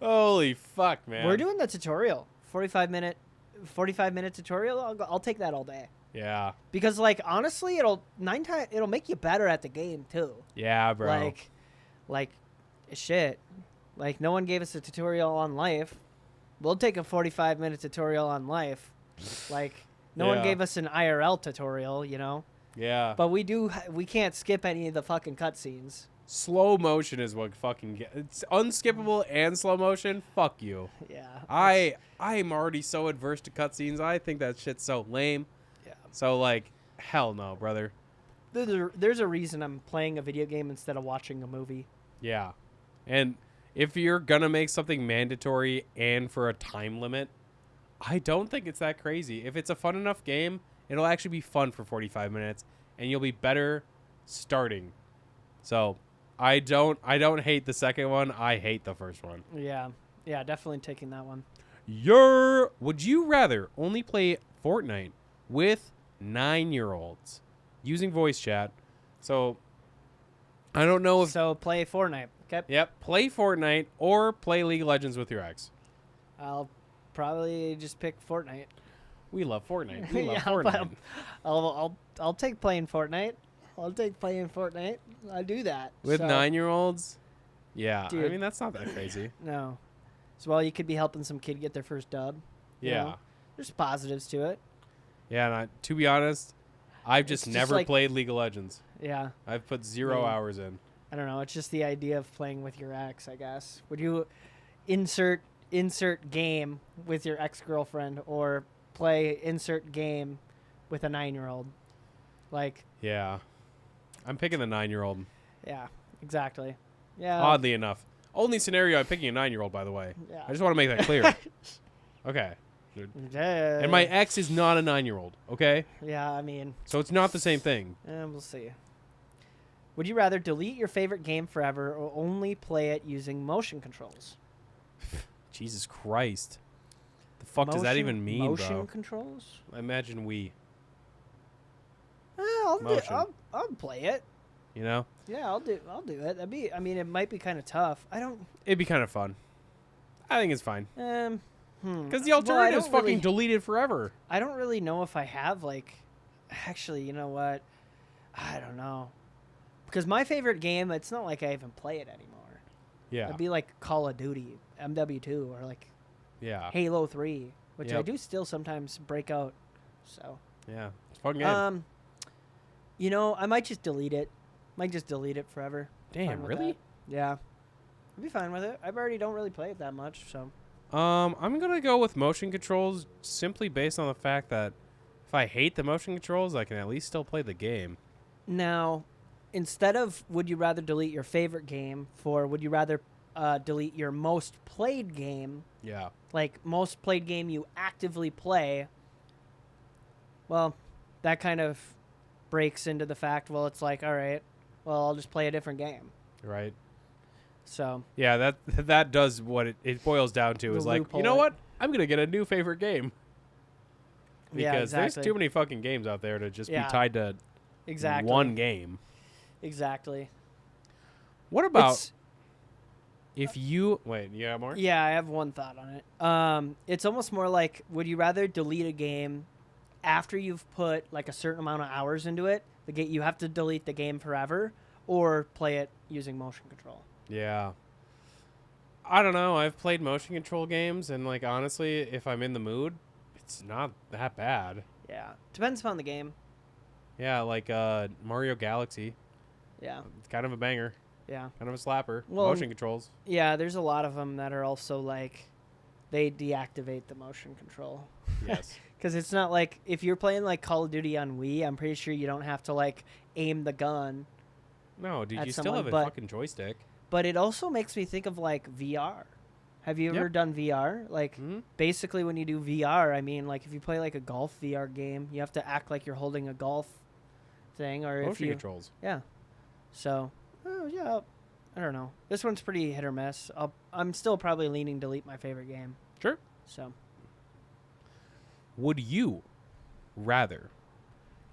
Speaker 1: Holy fuck, man.
Speaker 2: We're doing the tutorial. 45 minute tutorial. I'll take that all day.
Speaker 1: Yeah.
Speaker 2: Because like honestly, it'll make you better at the game too.
Speaker 1: Yeah, bro.
Speaker 2: Like shit. Like no one gave us a tutorial on life. We'll take a 45-minute tutorial on life. Like no one
Speaker 1: Yeah.
Speaker 2: gave us an IRL tutorial, you know.
Speaker 1: Yeah.
Speaker 2: But we can't skip any of the fucking cutscenes.
Speaker 1: Slow motion is what fucking it's unskippable and slow motion. Fuck you.
Speaker 2: Yeah.
Speaker 1: I'm already so adverse to cutscenes. I think that shit's so lame.
Speaker 2: Yeah.
Speaker 1: So like, hell no, brother.
Speaker 2: There's a reason I'm playing a video game instead of watching a movie.
Speaker 1: Yeah. And if you're gonna make something mandatory and for a time limit, I don't think it's that crazy. If it's a fun enough game, it'll actually be fun for 45 minutes and you'll be better starting. So I don't hate the second one. I hate the first one.
Speaker 2: Yeah. Yeah, definitely taking that one.
Speaker 1: Would you rather only play Fortnite with 9-year-olds using voice chat? So I don't know if
Speaker 2: So play Fortnite. Okay.
Speaker 1: Yep, play Fortnite or play League of Legends with your ex.
Speaker 2: I'll probably just pick Fortnite.
Speaker 1: We love Fortnite. We love
Speaker 2: Yeah,
Speaker 1: Fortnite.
Speaker 2: I'll take playing Fortnite. I'll take playing Fortnite. I do that.
Speaker 1: With
Speaker 2: so,
Speaker 1: 9-year-olds? Yeah. I
Speaker 2: Dude.
Speaker 1: mean, that's not that crazy.
Speaker 2: No. So well, you could be helping some kid get their first dub. you
Speaker 1: Yeah.
Speaker 2: know? There's positives to it.
Speaker 1: Yeah, and to be honest, I've just
Speaker 2: It's just
Speaker 1: never
Speaker 2: like-
Speaker 1: played League of Legends.
Speaker 2: Yeah.
Speaker 1: I've put 0
Speaker 2: Yeah.
Speaker 1: hours in.
Speaker 2: I don't know. It's just the idea of playing with your ex, I guess. Would you insert game with your ex-girlfriend or play insert game with a 9-year-old? Like,
Speaker 1: Yeah. I'm picking the 9-year-old.
Speaker 2: yeah, exactly. Yeah.
Speaker 1: Oddly enough. Only scenario I'm picking a 9-year-old, by the way.
Speaker 2: Yeah.
Speaker 1: I just want to make that clear. Okay.
Speaker 2: Yeah.
Speaker 1: And my ex is not a 9-year-old, okay?
Speaker 2: Yeah, I mean,
Speaker 1: So it's not the same thing.
Speaker 2: we'll see. Would you rather delete your favorite game forever or only play it using motion controls?
Speaker 1: Jesus Christ. The fuck does that even mean,
Speaker 2: motion
Speaker 1: bro?
Speaker 2: controls?
Speaker 1: I imagine we,
Speaker 2: Motion.
Speaker 1: Motion.
Speaker 2: I'll play it.
Speaker 1: you know?
Speaker 2: Yeah, I'll do it. I mean, it might be kind of tough. I don't.
Speaker 1: It'd be kind of fun. I think it's fine.
Speaker 2: Because
Speaker 1: Because the alternative is fucking deleted forever.
Speaker 2: I don't really know if I have like. Actually, you know what? I don't know. Because my favorite game, it's not like I even play it anymore.
Speaker 1: Yeah.
Speaker 2: It'd be like Call of Duty, MW2, or like
Speaker 1: Yeah.
Speaker 2: Halo 3, which I
Speaker 1: Yep.
Speaker 2: do still sometimes break out. So,
Speaker 1: Yeah. It's a fun game.
Speaker 2: you know, I might just delete it. Might just delete it forever.
Speaker 1: Damn,
Speaker 2: Fine with
Speaker 1: really?
Speaker 2: that. Yeah. I'd be fine with it. I already don't really play it that much, so.
Speaker 1: I'm going to go with motion controls simply based on the fact that if I hate the motion controls, I can at least still play the game.
Speaker 2: Now, instead of would you rather delete your favorite game for would you rather delete your most played game,
Speaker 1: Yeah.
Speaker 2: like most played game you actively play, well, that kind of breaks into the fact, well, it's like, all right, well, I'll just play a different game.
Speaker 1: Right.
Speaker 2: So,
Speaker 1: Yeah, that does what it boils down to
Speaker 2: The
Speaker 1: is like,
Speaker 2: loophole
Speaker 1: you know
Speaker 2: it.
Speaker 1: what? I'm going to get a new favorite game. Because
Speaker 2: yeah,
Speaker 1: there's
Speaker 2: exactly.
Speaker 1: too many fucking games out there to just
Speaker 2: Yeah.
Speaker 1: be tied to
Speaker 2: Exactly.
Speaker 1: one game.
Speaker 2: Exactly.
Speaker 1: What about
Speaker 2: It's-
Speaker 1: if you... Wait, you got more?
Speaker 2: Yeah, I have one thought on it. It's almost more like, would you rather delete a game after you've put like a certain amount of hours into it? You have to delete the game forever, or play it using motion control.
Speaker 1: Yeah. I don't know. I've played motion control games, and like honestly, if I'm in the mood, it's not that bad.
Speaker 2: Yeah, depends upon the game.
Speaker 1: Yeah, like Mario Galaxy.
Speaker 2: Yeah,
Speaker 1: It's kind of a banger,
Speaker 2: yeah,
Speaker 1: kind of a slapper.
Speaker 2: Well,
Speaker 1: Motion controls.
Speaker 2: yeah. There's a lot of them that are also like, they deactivate the motion control.
Speaker 1: Yes.
Speaker 2: Because it's not like if you're playing like Call of Duty on Wii, I'm pretty sure you don't have to like aim the gun.
Speaker 1: No, dude,
Speaker 2: At
Speaker 1: you still
Speaker 2: someone,
Speaker 1: have a
Speaker 2: but-
Speaker 1: fucking joystick.
Speaker 2: But it also makes me think of like VR. Have you ever
Speaker 1: Yep.
Speaker 2: done VR? Like
Speaker 1: Hmm?
Speaker 2: basically when you do VR, I mean like if you play like a golf VR game, you have to act like you're holding a golf thing, or if
Speaker 1: Motion
Speaker 2: you
Speaker 1: controls.
Speaker 2: yeah. So yeah, I don't know. This one's pretty hit or miss. I'm still probably leaning delete my favorite game.
Speaker 1: Sure.
Speaker 2: So
Speaker 1: Would you rather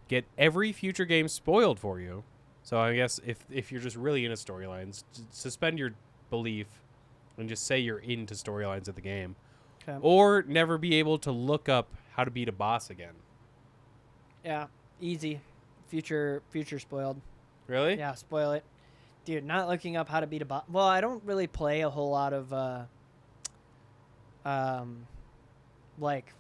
Speaker 1: get every future game spoiled for you? So I guess if you're just really into storylines, suspend your belief and just say you're into storylines of the game.
Speaker 2: okay.
Speaker 1: Or never be able to look up how to beat a boss again.
Speaker 2: Yeah, easy. Future spoiled.
Speaker 1: Really?
Speaker 2: Yeah, spoil it. Dude, not looking up how to beat a boss. Well, I don't really play a whole lot of like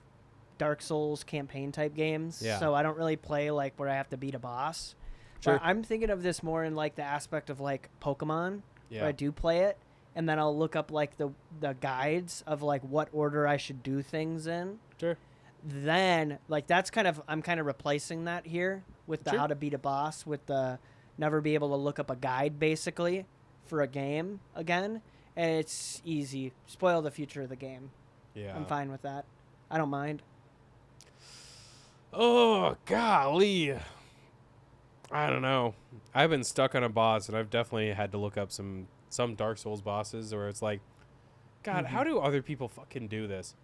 Speaker 2: Dark Souls campaign type games.
Speaker 1: Yeah.
Speaker 2: So I don't really play like where I have to beat a boss.
Speaker 1: Sure.
Speaker 2: But I'm thinking of this more in like the aspect of like Pokemon,
Speaker 1: Yeah.
Speaker 2: where I do play it, and then I'll look up like the guides of like what order I should do things in.
Speaker 1: Sure.
Speaker 2: Then like I'm kind of replacing that here with the
Speaker 1: Sure.
Speaker 2: how to beat a boss with the never be able to look up a guide basically for a game again, and it's easy. Spoil the future of the game.
Speaker 1: Yeah.
Speaker 2: I'm fine with that. I don't mind.
Speaker 1: Oh, golly. I don't know. I've been stuck on a boss, and I've definitely had to look up some Dark Souls bosses where it's like, God, how do other people fucking do this?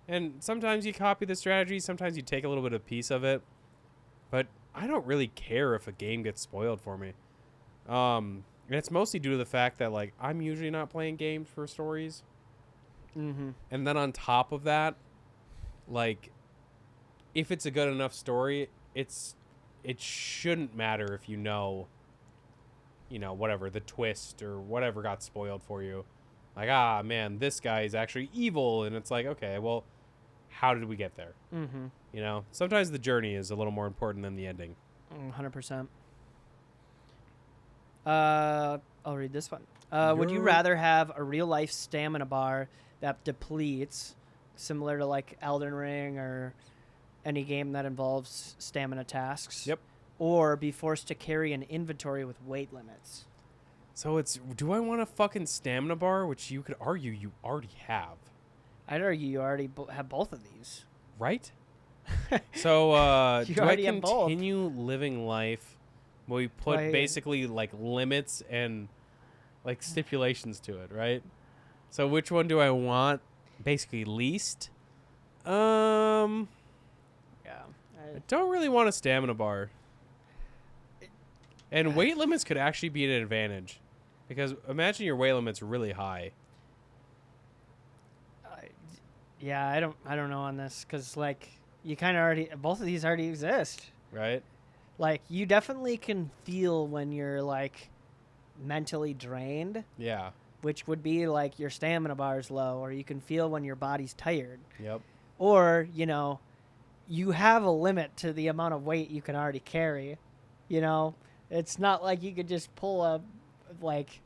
Speaker 1: And sometimes you copy the strategy, sometimes you take a little bit of piece of it, but I don't really care if a game gets spoiled for me. And it's mostly due to the fact that, like, I'm usually not playing games for stories.
Speaker 2: Mm-hmm.
Speaker 1: And then on top of that, like, if it's a good enough story, it shouldn't matter if you know, whatever, the twist or whatever got spoiled for you. Like, man, this guy is actually evil. And it's like, okay, well, how did we get there?
Speaker 2: Mm-hmm.
Speaker 1: Sometimes the journey is a little more important than the ending.
Speaker 2: 100%. I'll read this one. Would you rather have a real life stamina bar that depletes, similar to like Elden Ring or any game that involves stamina tasks?
Speaker 1: Yep.
Speaker 2: Or be forced to carry an inventory with weight limits?
Speaker 1: So do I want a fucking stamina bar, which you could argue you already have,
Speaker 2: I'd argue you already have both of these.
Speaker 1: right? So
Speaker 2: You
Speaker 1: do I
Speaker 2: already have both.
Speaker 1: continue living life where we put
Speaker 2: Right.
Speaker 1: basically like limits and like stipulations to it, right? So which one do I want? Basically least.
Speaker 2: Yeah.
Speaker 1: I don't really want a stamina bar. And weight limits could actually be an advantage. Because imagine your weight limit's really high.
Speaker 2: Yeah, I don't know on this because like you kind of already both of these already exist.
Speaker 1: Right?
Speaker 2: Like you definitely can feel when you're like mentally drained,
Speaker 1: Yeah.
Speaker 2: which would be like your stamina bar is low, or you can feel when your body's tired,
Speaker 1: Yep.
Speaker 2: or you have a limit to the amount of weight you can already carry. It's not like you could just pull a like.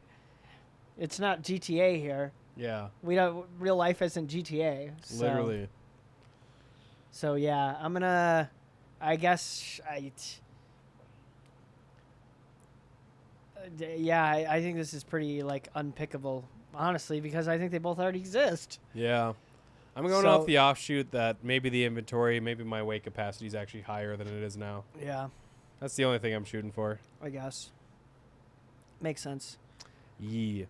Speaker 2: It's not GTA here.
Speaker 1: Yeah.
Speaker 2: We don't. Real life isn't GTA. So.
Speaker 1: Literally.
Speaker 2: So yeah, I'm gonna. I guess I think this is pretty like unpickable, honestly, because I think they both already exist.
Speaker 1: Yeah. I'm going off the offshoot that maybe the inventory, maybe my weight capacity is actually higher than it is now.
Speaker 2: Yeah,
Speaker 1: That's the only thing I'm shooting for.
Speaker 2: I guess. Makes sense.
Speaker 1: Yeah.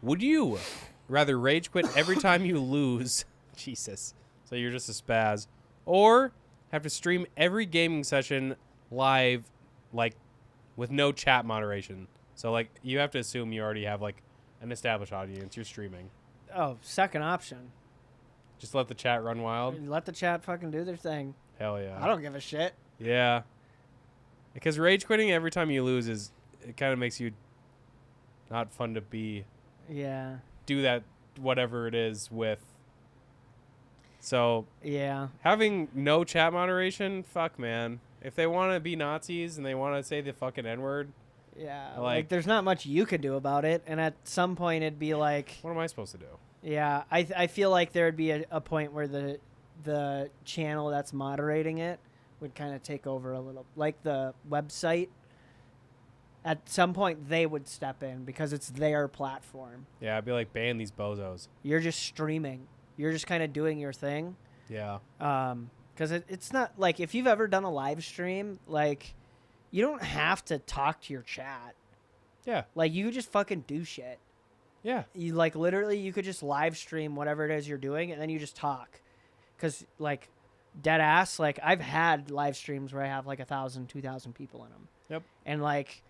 Speaker 1: Would you rather rage quit every time you lose? Jesus. So you're just a spaz. Or have to stream every gaming session live, like, with no chat moderation. So, like, you have to assume you already have, like, an established audience. You're streaming.
Speaker 2: Oh, second option.
Speaker 1: Just let the chat run wild?
Speaker 2: Let the chat fucking do their thing.
Speaker 1: Hell yeah.
Speaker 2: I don't give a shit.
Speaker 1: Yeah. Because rage quitting every time you lose it kind of makes you not fun to be.
Speaker 2: Yeah.
Speaker 1: Do that, whatever it is, with. So,
Speaker 2: Yeah.
Speaker 1: having no chat moderation, fuck, man. If they want to be Nazis and they want to say the fucking N-word,
Speaker 2: Yeah.
Speaker 1: Like-
Speaker 2: Like, there's not much you could do about it, and at some point it'd be like,
Speaker 1: what am I supposed to do?
Speaker 2: yeah, I feel like there would be a point where the channel that's moderating it would kind of take over a little, like the website. At some point, they would step in because it's their platform.
Speaker 1: Yeah, I'd be like, ban these bozos.
Speaker 2: You're just streaming. You're just kind of doing your thing.
Speaker 1: Yeah.
Speaker 2: Because it's not like if you've ever done a live stream, like you don't have to talk to your chat.
Speaker 1: Yeah.
Speaker 2: Like you could just fucking do shit.
Speaker 1: Yeah.
Speaker 2: You like literally you could just live stream whatever it is you're doing and then you just talk. Because like dead ass, like I've had live streams where I have like 1,000, 2,000 people in them.
Speaker 1: Yep.
Speaker 2: And like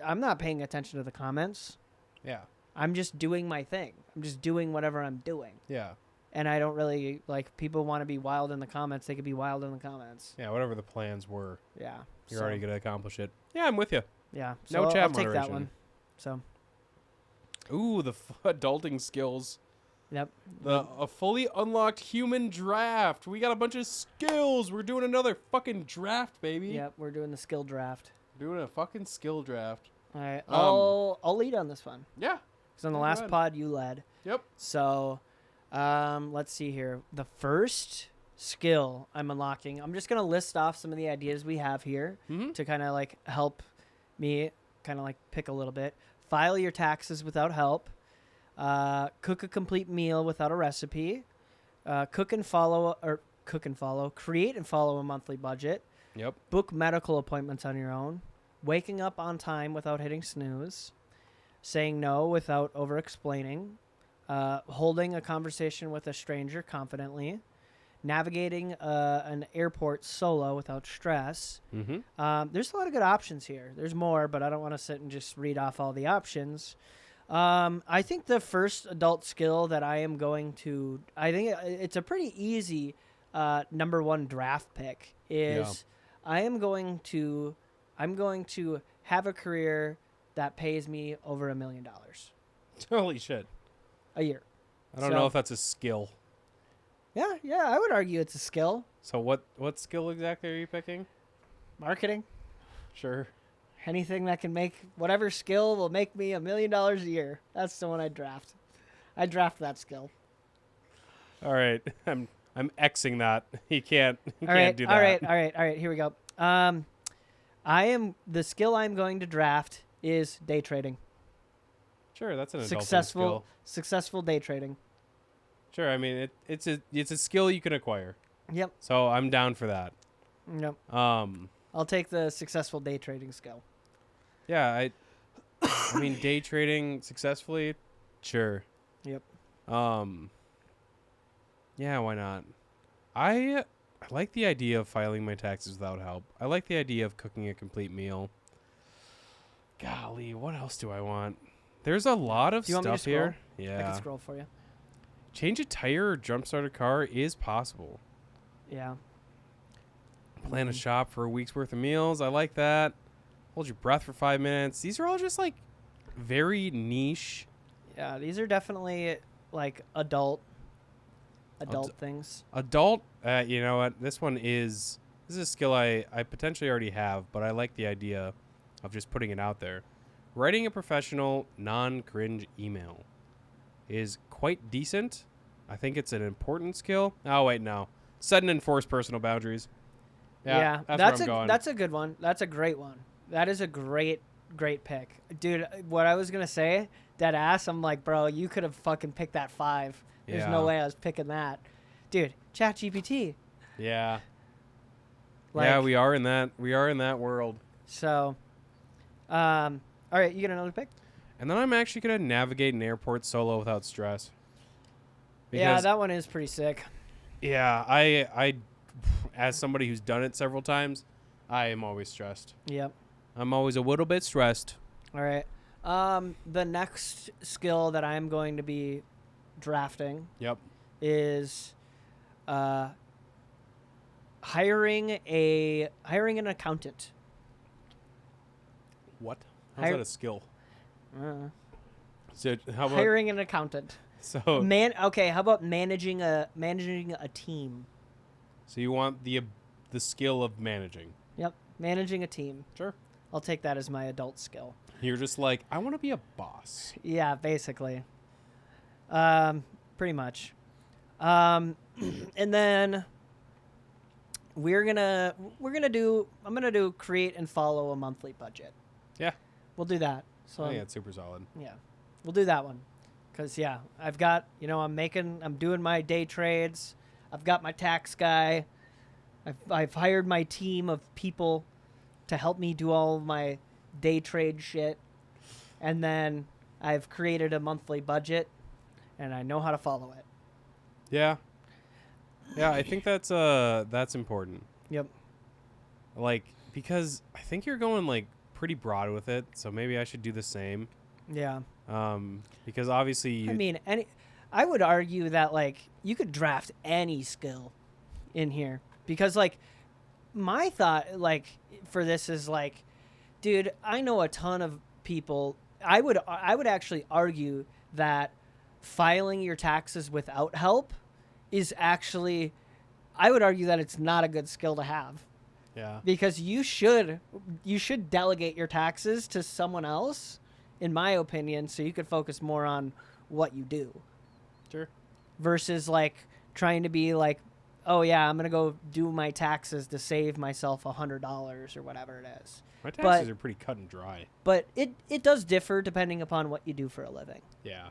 Speaker 2: I'm not paying attention to the comments.
Speaker 1: Yeah.
Speaker 2: I'm just doing my thing. I'm just doing whatever I'm doing.
Speaker 1: Yeah.
Speaker 2: and I don't really like people want to be wild in the comments. They could be wild in the comments.
Speaker 1: Yeah, whatever the plans were,
Speaker 2: Yeah,
Speaker 1: you're already going to accomplish it. Yeah, I'm with you.
Speaker 2: Yeah,
Speaker 1: No
Speaker 2: so
Speaker 1: chat
Speaker 2: I'll take that
Speaker 1: moderation.
Speaker 2: one. So,
Speaker 1: Ooh, the adulting skills.
Speaker 2: yep.
Speaker 1: A fully unlocked human draft. We got a bunch of skills. We're doing another fucking draft, baby.
Speaker 2: Yep, we're doing the skill draft.
Speaker 1: Doing a fucking skill draft.
Speaker 2: All right,
Speaker 1: Um,
Speaker 2: I'll lead on this one.
Speaker 1: Yeah.
Speaker 2: Because on the
Speaker 1: go
Speaker 2: last
Speaker 1: ahead.
Speaker 2: pod you led.
Speaker 1: Yep.
Speaker 2: So, let's see here. The first skill I'm unlocking. I'm just gonna list off some of the ideas we have here
Speaker 1: Mm-hmm.
Speaker 2: to kind of like help me kind of like pick a little bit. File your taxes without help. Cook a complete meal without a recipe. Create and follow a monthly budget.
Speaker 1: Yep.
Speaker 2: Book medical appointments on your own. Waking up on time without hitting snooze. Saying no without over-explaining. Holding a conversation with a stranger confidently. Navigating an airport solo without stress.
Speaker 1: Mm-hmm.
Speaker 2: There's a lot of good options here. There's more, but I don't want to sit and just read off all the options. I think the first adult skill that I am going to, I think it's a pretty easy number one draft pick is I'm going to have a career that pays me over $1 million
Speaker 1: Holy shit.
Speaker 2: a year.
Speaker 1: I don't
Speaker 2: So-
Speaker 1: know if that's a skill.
Speaker 2: Yeah, I would argue it's a skill.
Speaker 1: So what skill exactly are you picking?
Speaker 2: Marketing.
Speaker 1: Sure.
Speaker 2: Anything that can make whatever skill will make me $1 million a year. That's the one I draft. I draft that skill.
Speaker 1: All right. I'm Xing that. You can't
Speaker 2: All
Speaker 1: can't
Speaker 2: right,
Speaker 1: do
Speaker 2: all
Speaker 1: that.
Speaker 2: right. Here we go. The skill I'm going to draft is day trading.
Speaker 1: Sure, that's an adulting skill.
Speaker 2: Successful day trading.
Speaker 1: Sure, I mean it's a skill you can acquire.
Speaker 2: Yep.
Speaker 1: So I'm down for that.
Speaker 2: Yep.
Speaker 1: Um
Speaker 2: I'll take the successful day trading skill.
Speaker 1: yeah, I mean day trading successfully, sure.
Speaker 2: Yep.
Speaker 1: Yeah, why not? I like the idea of filing my taxes without help. I like the idea of cooking a complete meal. Golly, what else do I want? There's a lot of
Speaker 2: Do you want me to
Speaker 1: stuff here.
Speaker 2: I
Speaker 1: Yeah.
Speaker 2: can scroll for you.
Speaker 1: Change a tire or jumpstart a car is possible.
Speaker 2: Yeah.
Speaker 1: Plan a
Speaker 2: Mhm.
Speaker 1: shop for a week's worth of meals. I like that. Hold your breath for 5 minutes. These are all just like very niche.
Speaker 2: Yeah, these are definitely like adult things.
Speaker 1: Adult, you know what? This is a skill I potentially already have, but I like the idea of just putting it out there. Writing a professional, non-cringe email is quite decent. I think it's an important skill. Oh, wait, no. Set and enforce personal boundaries. Yeah, that's where I'm going.
Speaker 2: That's a good one. That's a great one. That is a great pick. Dude, what I was going to say, dead ass, I'm like, bro, you could have fucking picked that 5. There's no
Speaker 1: Yeah.
Speaker 2: way I was picking that. Dude, ChatGPT.
Speaker 1: Yeah.
Speaker 2: Like,
Speaker 1: Yeah, we are in that world.
Speaker 2: So, all right, you get another pick?
Speaker 1: And then I'm actually going to navigate an airport solo without stress.
Speaker 2: Yeah,
Speaker 1: Because,
Speaker 2: that one is pretty sick.
Speaker 1: yeah, I as somebody who's done it several times, I am always stressed.
Speaker 2: Yep.
Speaker 1: I'm always a little bit stressed.
Speaker 2: All right. The next skill that I'm going to be drafting
Speaker 1: Yep.
Speaker 2: is hiring an accountant.
Speaker 1: What? How's
Speaker 2: Hire-
Speaker 1: that a skill?
Speaker 2: Uh,
Speaker 1: So how about
Speaker 2: hiring an accountant.
Speaker 1: so
Speaker 2: Okay, how about managing a team?
Speaker 1: so you want the skill of managing?
Speaker 2: Yep, managing a team.
Speaker 1: Sure.
Speaker 2: I'll take that as my adult skill.
Speaker 1: You're just like, I want to be a boss.
Speaker 2: Yeah, basically. Pretty much. And then I'm gonna do create and follow a monthly budget.
Speaker 1: Yeah.
Speaker 2: We'll do that. So
Speaker 1: I think that's super solid.
Speaker 2: yeah, we'll do that one. Cause yeah, I've got, I'm doing my day trades. I've got my tax guy. I've hired my team of people to help me do all of my day trade shit. And then I've created a monthly budget and I know how to follow it.
Speaker 1: Yeah. Yeah, I think that's important.
Speaker 2: Yep.
Speaker 1: Like, because I think you're going like pretty broad with it, so maybe I should do the same.
Speaker 2: Yeah.
Speaker 1: Because obviously
Speaker 2: I mean, I would argue that like you could draft any skill in here because like my thought like for this is like, dude, I know a ton of people. I would actually argue that filing your taxes without help is actually, I would argue that it's not a good skill to have.
Speaker 1: Yeah.
Speaker 2: Because you should delegate your taxes to someone else, in my opinion, so you could focus more on what you do.
Speaker 1: Sure.
Speaker 2: Versus like trying to be like, oh yeah, I'm gonna go do my taxes to save myself $100 or whatever it is.
Speaker 1: My taxes are pretty cut and dry.
Speaker 2: But it does differ depending upon what you do for a living.
Speaker 1: Yeah.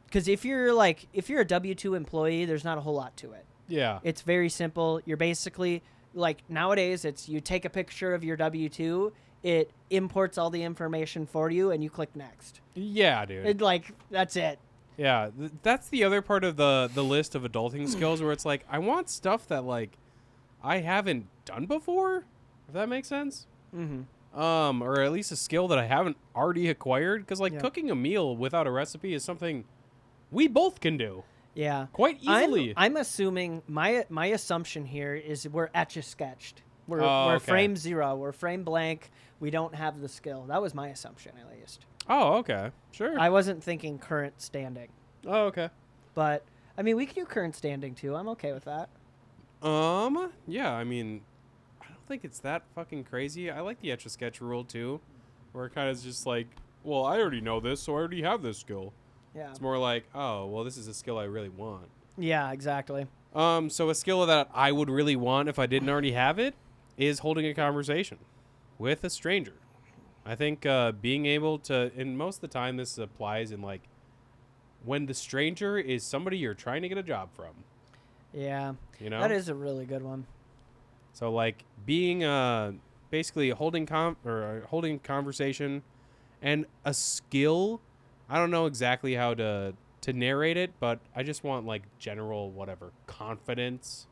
Speaker 2: Because if you're a W-2 employee, there's not a whole lot to it.
Speaker 1: Yeah.
Speaker 2: It's very simple. You're basically like nowadays it's you take a picture of your W-2, it imports all the information for you, and you click next.
Speaker 1: Yeah, dude.
Speaker 2: It, like that's it.
Speaker 1: Yeah, that's the other part of the list of adulting skills where it's like I want stuff that like I haven't done before, if that makes sense.
Speaker 2: Mm-hmm.
Speaker 1: Or at least a skill that I haven't already acquired, because like cooking a meal without a recipe is something we both can do.
Speaker 2: Yeah,
Speaker 1: quite easily.
Speaker 2: I'm assuming my assumption here is we're etch-a-sketched. We're
Speaker 1: okay.
Speaker 2: frame zero. We're frame blank. We don't have the skill. That was my assumption, at least.
Speaker 1: Oh, okay, sure.
Speaker 2: I wasn't thinking current standing.
Speaker 1: Oh, okay.
Speaker 2: But I mean, we can do current standing too. I'm okay with that.
Speaker 1: Yeah. I mean, I don't think it's that fucking crazy. I like the Etch-a-Sketch rule too, where it kind of is just like, well, I already know this, so I already have this skill.
Speaker 2: Yeah.
Speaker 1: It's more like, oh, well, this is a skill I really want.
Speaker 2: Yeah, exactly.
Speaker 1: So a skill that I would really want if I didn't already have it is holding a conversation with a stranger. I think being able to, and most of the time this applies in like when the stranger is somebody you're trying to get a job from.
Speaker 2: Yeah.
Speaker 1: You know?
Speaker 2: That is a really good one.
Speaker 1: So like being basically holding conversation and a skill. I don't know exactly how to narrate it, but I just want like general whatever confidence,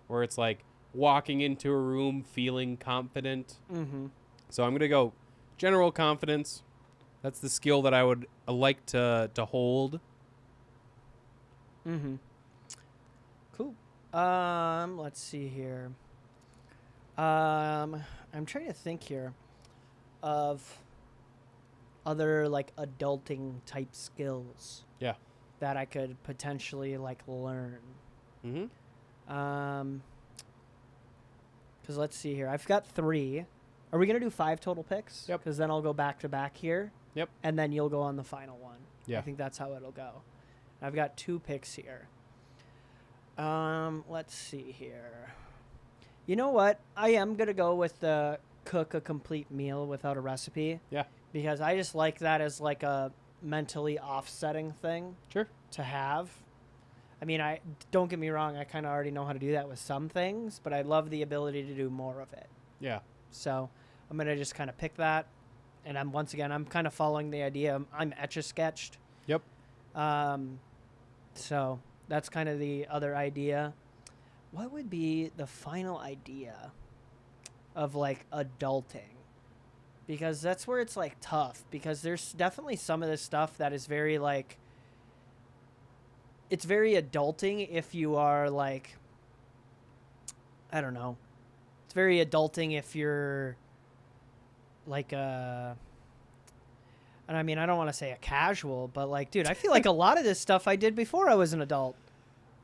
Speaker 1: where it's like walking into a room feeling confident.
Speaker 2: Mm-hmm.
Speaker 1: So I'm gonna go general confidence. That's the skill that I would like to hold.
Speaker 2: Mm-hmm. Cool. Let's see here. I'm trying to think here of other like adulting type skills.
Speaker 1: Yeah.
Speaker 2: That I could potentially like learn.
Speaker 1: Mm-hmm.
Speaker 2: Because let's see here. I've got 3. Are we gonna do 5 total picks?
Speaker 1: Yep.
Speaker 2: Because then I'll go back to back here.
Speaker 1: Yep.
Speaker 2: And then you'll go on the final one.
Speaker 1: Yeah.
Speaker 2: I think that's how it'll go. I've got 2 picks here. Let's see here. You know what? I am gonna go with the cook a complete meal without a recipe.
Speaker 1: Yeah.
Speaker 2: Because I just like that as like a mentally offsetting thing.
Speaker 1: Sure.
Speaker 2: To have. I mean, I don't get me wrong, I kind of already know how to do that with some things, but I love the ability to do more of it.
Speaker 1: Yeah.
Speaker 2: So I'm going to just kind of pick that. And I'm kind of following the idea. I'm etch-a-sketched.
Speaker 1: Yep.
Speaker 2: So that's kind of the other idea. What would be the final idea of like adulting? Because that's where it's like tough, because there's definitely some of this stuff that is very like, it's very adulting if you are like, I don't know. It's very adulting if you're like and I mean, I don't want to say a casual, but like, dude, I feel like a lot of this stuff I did before I was an adult.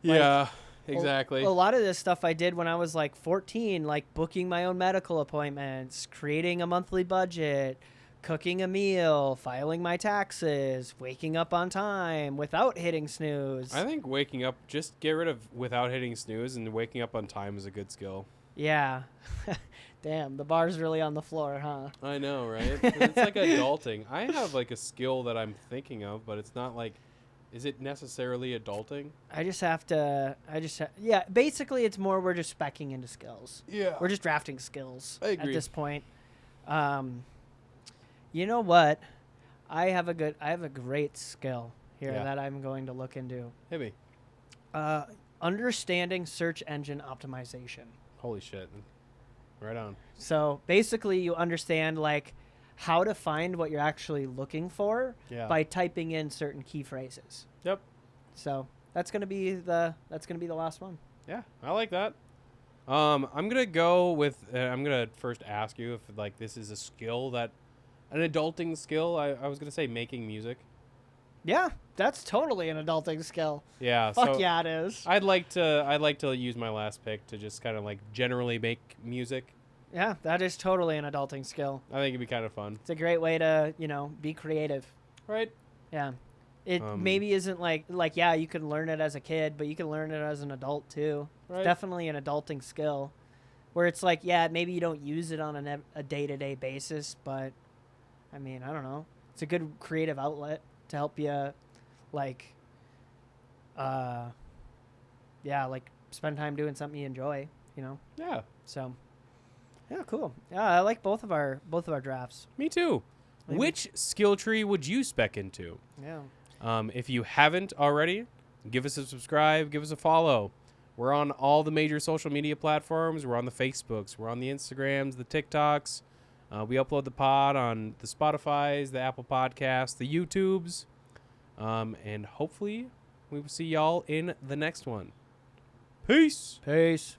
Speaker 1: Yeah, exactly.
Speaker 2: A lot of this stuff I did when I was like 14, like booking my own medical appointments, creating a monthly budget, cooking a meal, filing my taxes, waking up on time without hitting snooze.
Speaker 1: I think waking up, just get rid of without hitting snooze, and waking up on time is a good skill.
Speaker 2: Yeah. Damn, the bar's really on the floor, huh?
Speaker 1: I know, right? It's like adulting. I have like a skill that I'm thinking of, but it's not like, is it necessarily adulting?
Speaker 2: Yeah, basically it's more we're just speccing into skills.
Speaker 1: Yeah.
Speaker 2: We're just drafting skills
Speaker 1: I agree.
Speaker 2: at this point. You know what? I have a great skill here that I'm going to look into.
Speaker 1: Hit me.
Speaker 2: Understanding search engine optimization.
Speaker 1: Holy shit. Right on.
Speaker 2: So basically you understand like how to find what you're actually looking for by typing in certain key phrases.
Speaker 1: Yep.
Speaker 2: So that's gonna be the last one.
Speaker 1: Yeah, I like that. I'm gonna go with. I'm gonna first ask you if like this is a skill that, an adulting skill. I was gonna say making music.
Speaker 2: Yeah, that's totally an adulting skill.
Speaker 1: Yeah.
Speaker 2: Fuck
Speaker 1: so
Speaker 2: yeah, it is.
Speaker 1: I'd like to use my last pick to just kind of like generally make music.
Speaker 2: Yeah, that is totally an adulting skill.
Speaker 1: I think it'd be kind of fun.
Speaker 2: It's a great way to, be creative.
Speaker 1: Right.
Speaker 2: Yeah. It maybe isn't like yeah, you can learn it as a kid, but you can learn it as an adult too.
Speaker 1: Right.
Speaker 2: It's definitely an adulting skill where it's like, yeah, maybe you don't use it on a day-to-day basis, but I mean, I don't know. It's a good creative outlet to help you like spend time doing something you enjoy,
Speaker 1: Yeah.
Speaker 2: So yeah, cool. Yeah, I like both of our drafts.
Speaker 1: Me too.
Speaker 2: Maybe.
Speaker 1: Which skill tree would you spec into?
Speaker 2: Yeah.
Speaker 1: If you haven't already, give us a subscribe, give us a follow. We're on all the major social media platforms. We're on the Facebooks, we're on the Instagrams, the TikToks. We upload the pod on the Spotifys, the Apple Podcasts, the YouTubes. And hopefully we will see y'all in the next one. Peace.
Speaker 2: Peace.